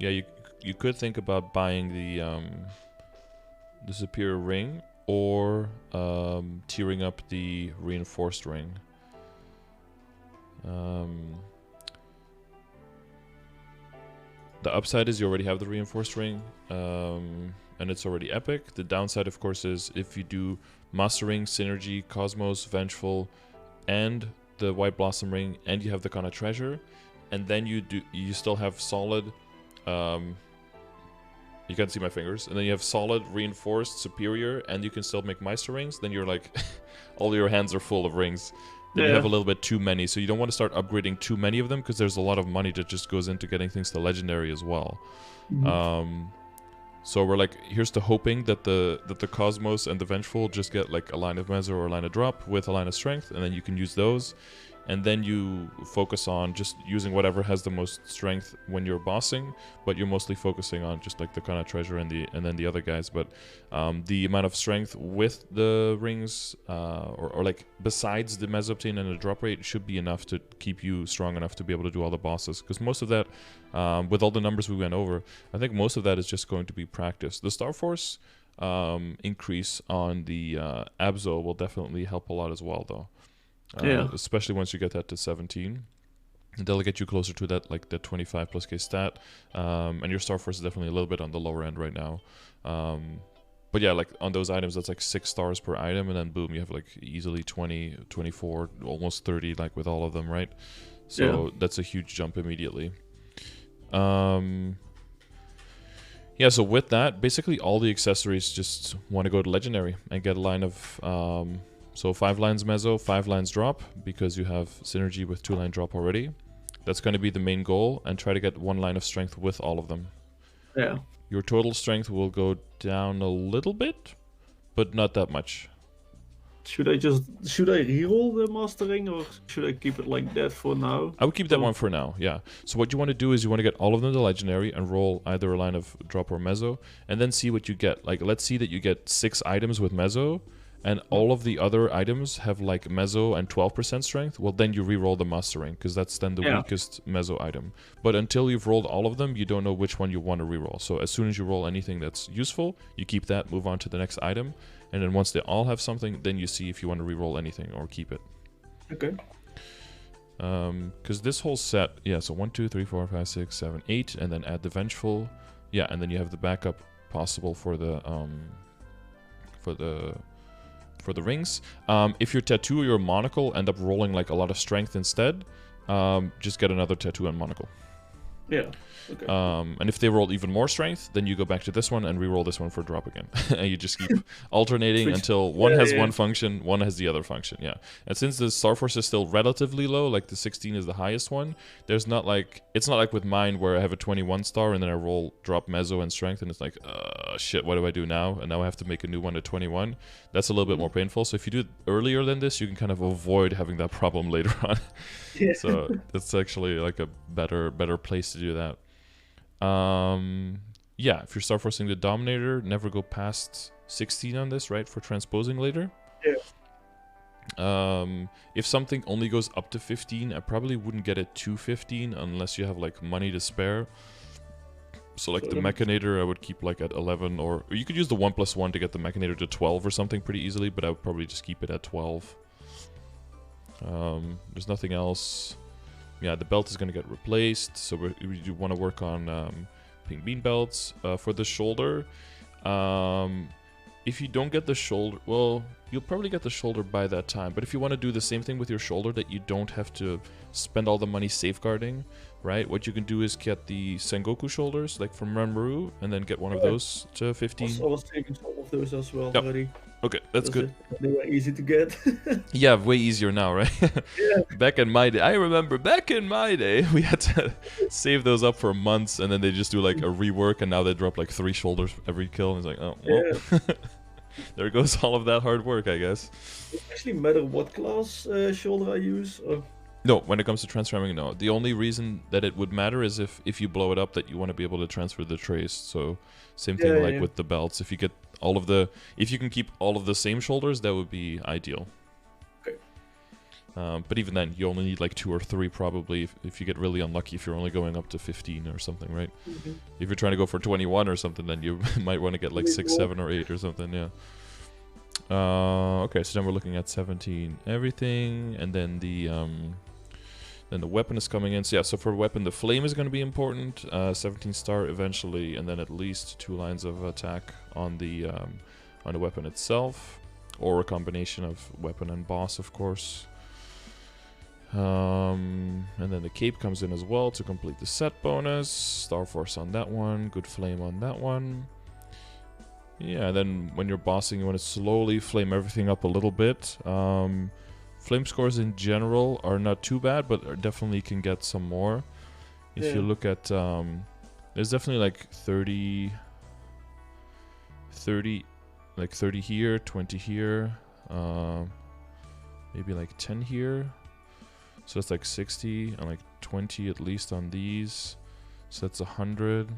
Yeah, you could think about buying the superior ring or tiering up the reinforced ring. The upside is you already have the reinforced ring, and it's already epic. The downside, of course, is if you do Master Ring, Synergy, Cosmos, Vengeful, and the White Blossom ring, and you have the Kana treasure, and then you still have solid. You can't see my fingers, and then you have solid, reinforced, superior, and you can still make Meister rings. Then you're like, all your hands are full of rings. Then you have a little bit too many, so you don't want to start upgrading too many of them because there's a lot of money that just goes into getting things to legendary as well. So we're like, here's to hoping that the Cosmos and the Vengeful just get like a line of Mezzo or a line of Drop with a line of Strength, and then you can use those. And then you focus on just using whatever has the most strength when you're bossing, but you're mostly focusing on just like the Kana treasure and then the other guys. But the amount of strength with the rings, or like besides the Mezzobtain and the drop rate, should be enough to keep you strong enough to be able to do all the bosses. Because most of that, with all the numbers we went over, I think most of that is just going to be practice. The Star Force increase on the Abzo will definitely help a lot as well, though. Especially once you get that to 17. That'll get you closer to that, like the 25 plus K stat. And your Star Force is definitely a little bit on the lower end right now. But yeah, like on those items, that's like 6 stars per item. And then boom, you have like easily 20, 24, almost 30, like with all of them, right? So that's a huge jump immediately. Yeah, so with that, basically all the accessories just want to go to Legendary and get a line of... So 5 lines Mezzo, 5 lines Drop, because you have synergy with 2 line Drop already. That's going to be the main goal, and try to get 1 line of Strength with all of them. Yeah. Your total Strength will go down a little bit, but not that much. Should I reroll the Mastering, or should I keep it like that for now? I would keep that one for now, yeah. So what you want to do is you want to get all of them to Legendary and roll either a line of Drop or Mezzo, and then see what you get. Like, let's see that you get 6 items with Mezzo, and all of the other items have like Mezzo and 12% strength, well then you re-roll the Mastering, because that's then the weakest Mezzo item. But until you've rolled all of them, you don't know which one you want to re-roll. So as soon as you roll anything that's useful, you keep that, move on to the next item, and then once they all have something, then you see if you want to re-roll anything or keep it. Okay. Because this whole set, so 1, 2, 3, 4, 5, 6, 7, 8, and then add the Vengeful, and then you have the backup possible for the rings. If your tattoo or your monocle end up rolling like a lot of strength instead, just get another tattoo and monocle. Yeah. Okay. And if they roll even more strength, then you go back to this one and re-roll this one for drop again. And you just keep alternating until one has one function, one has the other function. Yeah. And since the Star Force is still relatively low, like the 16 is the highest one, it's not like with mine where I have a 21 star and then I roll drop Mezzo and strength and it's like, shit, what do I do now? And now I have to make a new one at 21. That's a little bit more painful. So if you do it earlier than this, you can kind of avoid having that problem later on. Yeah. So it's actually like a better place to do that. If you're Star Forcing the Dominator, never go past 16 on this, right? For transposing later. Yeah. If something only goes up to 15, I probably wouldn't get it to 15 unless you have like money to spare. So like the Mechanator, I would keep like at 11, or you could use the 1+1 to get the Mechanator to 12 or something pretty easily, but I would probably just keep it at 12. There's nothing else. Yeah, the belt is going to get replaced, so we do want to work on pink bean belts. For the shoulder, if you don't get the shoulder, well, you'll probably get the shoulder by that time, but if you want to do the same thing with your shoulder, that you don't have to spend all the money safeguarding, right? What you can do is get the Sengoku shoulders, like from Ranmaru, and then get one of those to 15. I was taking some of those as well already. Okay, that's good. They were easy to get. Yeah, way easier now, right? Yeah. Back in my day, I remember back in my day, we had to save those up for months, and then they just do like a rework, and now they drop like 3 shoulders every kill, and it's like, oh, well. Yeah. There goes all of that hard work, I guess. Does it actually matter what class shoulder I use? Or? No, when it comes to transferring, no. The only reason that it would matter is if you blow it up, that you want to be able to transfer the trace. So same thing with the belts. If you get if you can keep all of the same shoulders, that would be ideal. Okay. But even then, you only need like 2 or 3 probably if you get really unlucky, if you're only going up to 15 or something, right? Mm-hmm. If you're trying to go for 21 or something, then you might want to get like 6, 7, or 8 or something, yeah. Okay, so then we're looking at 17 everything, and then the weapon is coming in. So yeah, so for weapon, the flame is going to be important. 17 star eventually, and then at least 2 lines of attack on the weapon itself, or a combination of weapon and boss, of course. And then the cape comes in as well to complete the set bonus. Star Force on that one, good flame on that one. Yeah, and then when you're bossing, you want to slowly flame everything up a little bit. Flame scores in general are not too bad, but definitely can get some more. If you look at, there's definitely like 30, 30, like 30 here, 20 here, maybe like 10 here. So that's like 60 and like 20 at least on these. So that's 100.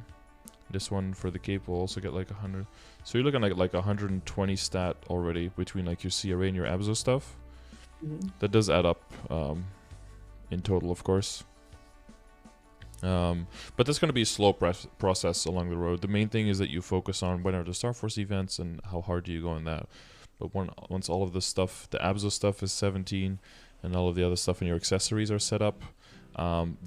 This one for the cape will also get like 100. So you're looking at like 120 stat already between like your CRA and your Abzo stuff. That does add up in total, of course. But that's going to be a slow process along the road. The main thing is that you focus on when are the Star Force events and how hard do you go in that. But once all of the stuff, the Abzo stuff is 17 and all of the other stuff in your accessories are set up,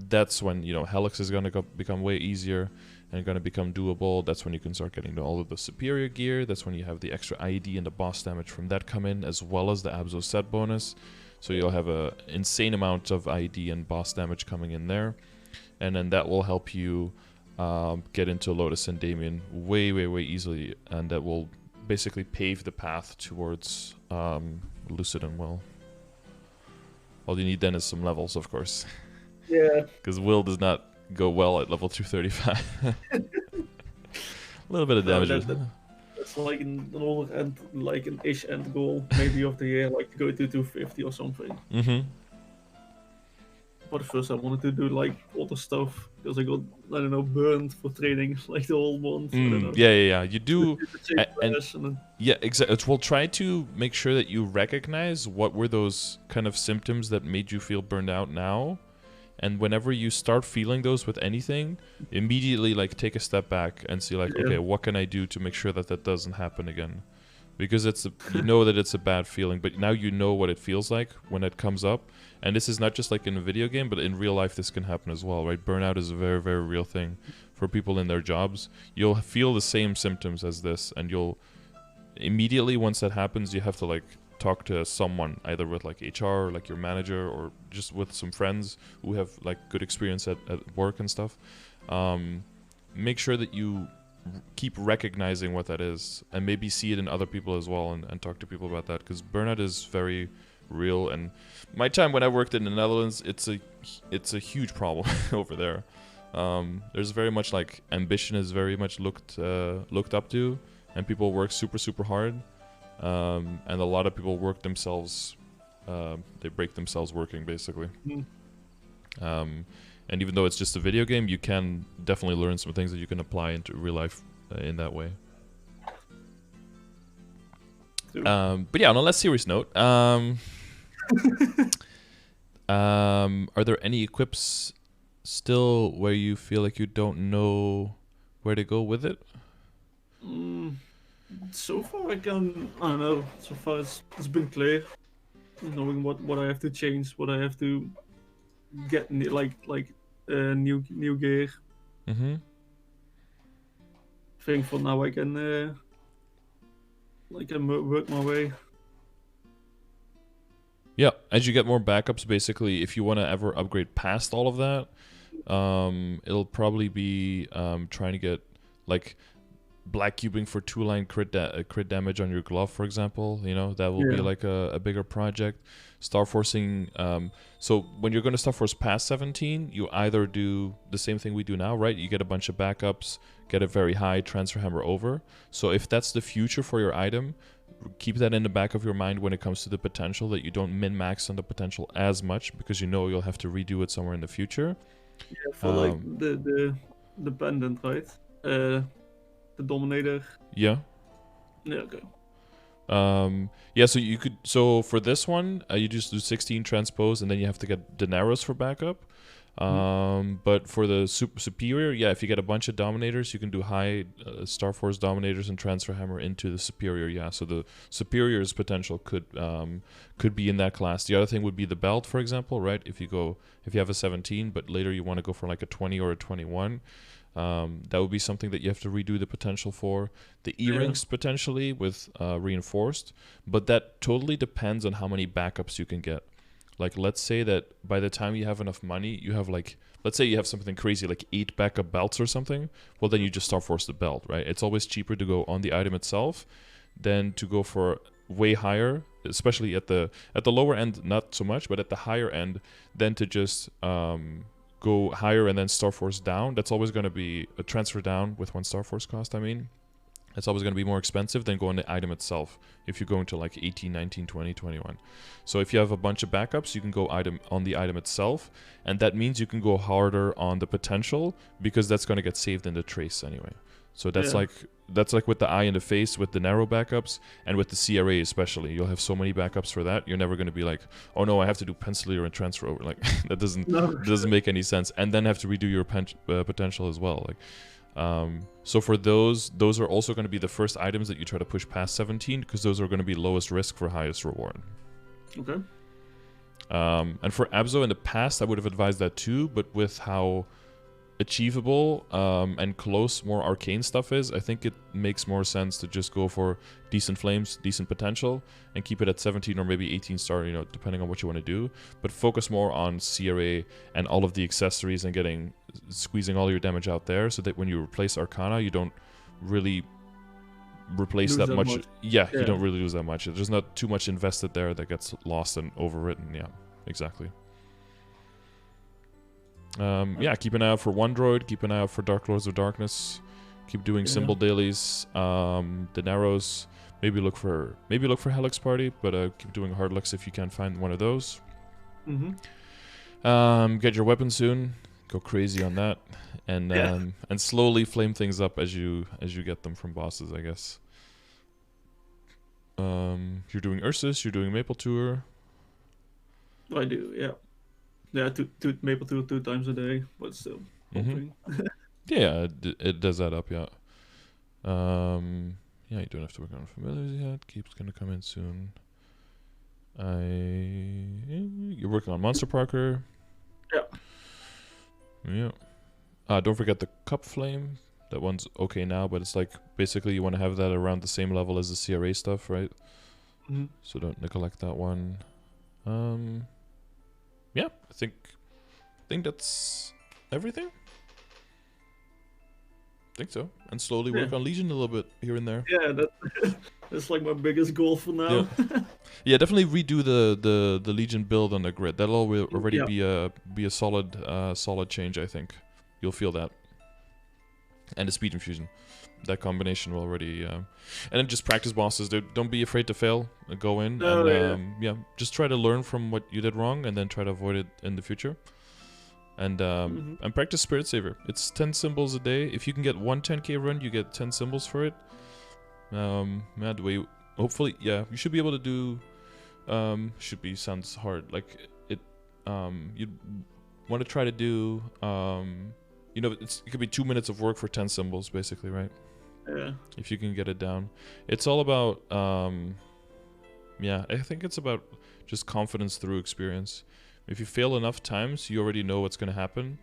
that's when, you know, Helix is going to become way easier and going to become doable. That's when you can start getting all of the superior gear. That's when you have the extra ID and the boss damage from that come in, as well as the Abzo set bonus. So you'll have a insane amount of ID and boss damage coming in there. And then that will help you get into Lotus and Damien way, way, way easily. And that will basically pave the path towards Lucid and Will. All you need then is some levels, of course. Yeah. Because Will does not go well at level 235. A little bit of damage. That's like an old end, like an ish end goal, maybe of the year, like to go to 250 or something. But first I wanted to do like other stuff because I got, I don't know, burned for training like the whole month. Yeah. You do. Yeah, exactly. We'll try to make sure that you recognize what were those kind of symptoms that made you feel burned out now. And whenever you start feeling those with anything, immediately like take a step back and see like, okay, what can I do to make sure that that doesn't happen again? Because you know that it's a bad feeling, but now you know what it feels like when it comes up. And this is not just like in a video game, but in real life this can happen as well, right? Burnout is a very, very real thing for people in their jobs. You'll feel the same symptoms as this, and you'll immediately, once that happens, you have to like talk to someone, either with like HR or like your manager, or just with some friends who have like good experience at work and stuff. Make sure that you keep recognizing what that is, and maybe see it in other people as well, and talk to people about that, because burnout is very real. And my time when I worked in the Netherlands, it's a huge problem over there. There's very much like ambition is very much looked up to, and people work super, super hard. And a lot of people work themselves, they break themselves working, basically. And even though it's just a video game, you can definitely learn some things that you can apply into real life in that way. But yeah, on a less serious note, are there any equips still where you feel like you don't know where to go with it? So far I don't know. So far it's been clear, knowing what I have to change, what I have to get, new gear. I think for now I can work my way. Yeah, as you get more backups, basically, if you want to ever upgrade past all of that, it'll probably be trying to get like black cubing for 2-line crit damage on your glove, for example. You know, that will be like a bigger project. Star forcing. So when you're going to Star Force past 17, you either do the same thing we do now, right? You get a bunch of backups, get a very high transfer hammer over. So if that's the future for your item, keep that in the back of your mind when it comes to the potential, that you don't min-max on the potential as much, because you know you'll have to redo it somewhere in the future. Yeah, for like the pendant, right? The Dominator. Yeah. Yeah, okay. Yeah, so you could, so for this one, you just do 16 transpose, and then you have to get Daenerys for backup. But for the superior, yeah, if you get a bunch of Dominators, you can do high Star Force Dominators and transfer hammer into the superior. Yeah, so the superior's potential could be in that class. The other thing would be the belt, for example, right? If you have a 17, but later you want to go for like a 20 or a 21. That would be something that you have to redo the potential for. The earrings potentially with reinforced, but that totally depends on how many backups you can get. Like, let's say that by the time you have enough money, you have like, let's say you have something crazy like 8 backup belts or something. Well, then you just Star Force the belt, right? It's always cheaper to go on the item itself than to go for way higher, especially at the lower end, not so much, but at the higher end, than to just go higher and then Star Force down. That's always going to be a transfer down with 1 Star Force cost, I mean. It's always going to be more expensive than going the item itself if you're going to like 18, 19, 20, 21. So if you have a bunch of backups, you can go on the item itself, and that means you can go harder on the potential because that's going to get saved in the trace anyway. So that's like with the eye in the face, with the narrow backups, and with the CRA especially. You'll have so many backups for that. You're never going to be like, oh no, I have to do pencilier and transfer over. Like that doesn't make any sense. And then have to redo your potential as well. Like. So for those are also going to be the first items that you try to push past 17 because those are going to be lowest risk for highest reward. Okay. And for Abzo in the past, I would have advised that too, but with how achievable and close more arcane stuff is, I think it makes more sense to just go for decent flames, decent potential, and keep it at 17 or maybe 18 star, depending on what you want to do, but focus more on CRA and all of the accessories and squeezing all your damage out there so that when you replace Arcana, you don't really replace that much. Yeah, you don't really lose that much. There's not too much invested there that gets lost and overwritten. Yeah, exactly. Keep an eye out for One Droid, keep an eye out for Dark Lords of Darkness, keep doing symbol dailies, the Narrows, maybe look for Helix Party, but keep doing hard looks if you can find one of those. Get your weapon soon, go crazy on that, and slowly flame things up as you get them from bosses, I guess. You're doing Ursus, you're doing Maple Tour. I do, yeah. Yeah, two Maple Tour 2 times a day, but still. Yeah, it does add up, yeah. You don't have to work on familiars yet. Keeps gonna come in soon. You're working on Monster Parker. Yeah. Don't forget the Cup Flame. That one's okay now, but it's like basically you want to have that around the same level as the CRA stuff, right? So don't neglect that one. Yeah, I think that's everything. I think so. And slowly work on Legion a little bit here and there. Yeah, that's like my biggest goal for now. Yeah, definitely redo the Legion build on the grid. That'll already be a solid change, I think. You'll feel that. And the speed infusion. That combination will already and then just practice bosses. Don't be afraid to fail. Go in and just try to learn from what you did wrong and then try to avoid it in the future. And practice Spirit Saver. It's 10 symbols a day. If you can get one 10k run, you get 10 symbols for it. Hopefully, you should be able to do. Sounds hard. Like it. You'd want to try to do. It could be 2 minutes of work for 10 symbols, basically, right? Yeah. If you can get it down, it's all about. I think it's about just confidence through experience. If you fail enough times, you already know what's going to happen.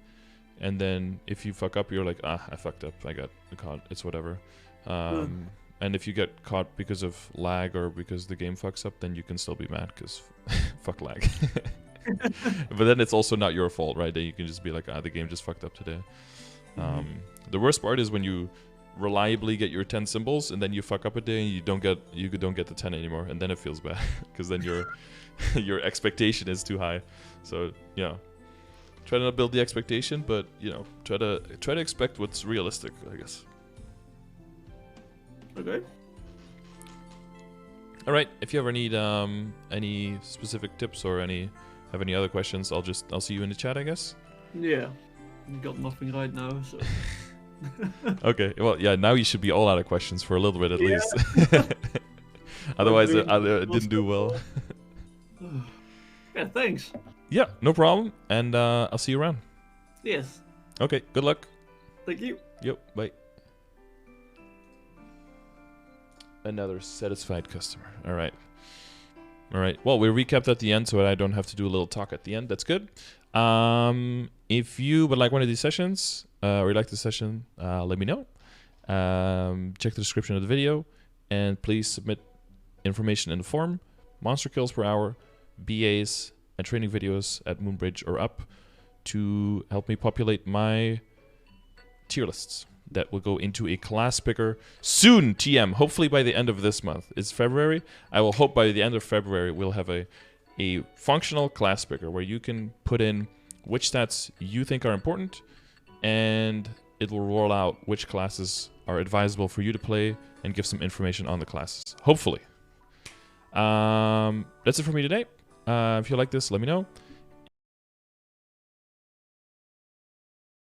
And then if you fuck up, you're like, I fucked up. I got caught. It's whatever. And if you get caught because of lag or because the game fucks up, then you can still be mad because fuck lag. But then it's also not your fault, right? Then you can just be like, the game just fucked up today. The worst part is when you reliably get your 10 symbols and then you fuck up a day and you don't get the 10 anymore, and then it feels bad because then your expectation is too high. So try to not build the expectation, but try to expect what's realistic, I guess. Okay. All right. If you ever need any specific tips or have any other questions, I'll see you in the chat, I guess. Yeah, got nothing right now, so. Okay. Well, now you should be all out of questions for a little bit at least. Otherwise, I didn't do well. Yeah, thanks. Yeah, no problem. And I'll see you around. Yes. Okay, good luck. Thank you. Yep, bye. Another satisfied customer. All right. Well, we recapped at the end, so I don't have to do a little talk at the end. That's good. If you would like one of these sessions, or you like the session, let me know. Check the description of the video, and please submit information in the form. Monster kills per hour, BAs, and training videos at Moonbridge or up to help me populate my tier lists that will go into a class picker soon. TM, hopefully by the end of this month. It's February. I will hope by the end of February we'll have a functional class picker where you can put in which stats you think are important, and it will roll out which classes are advisable for you to play and give some information on the classes. Hopefully. That's it for me today. If you like this, let me know.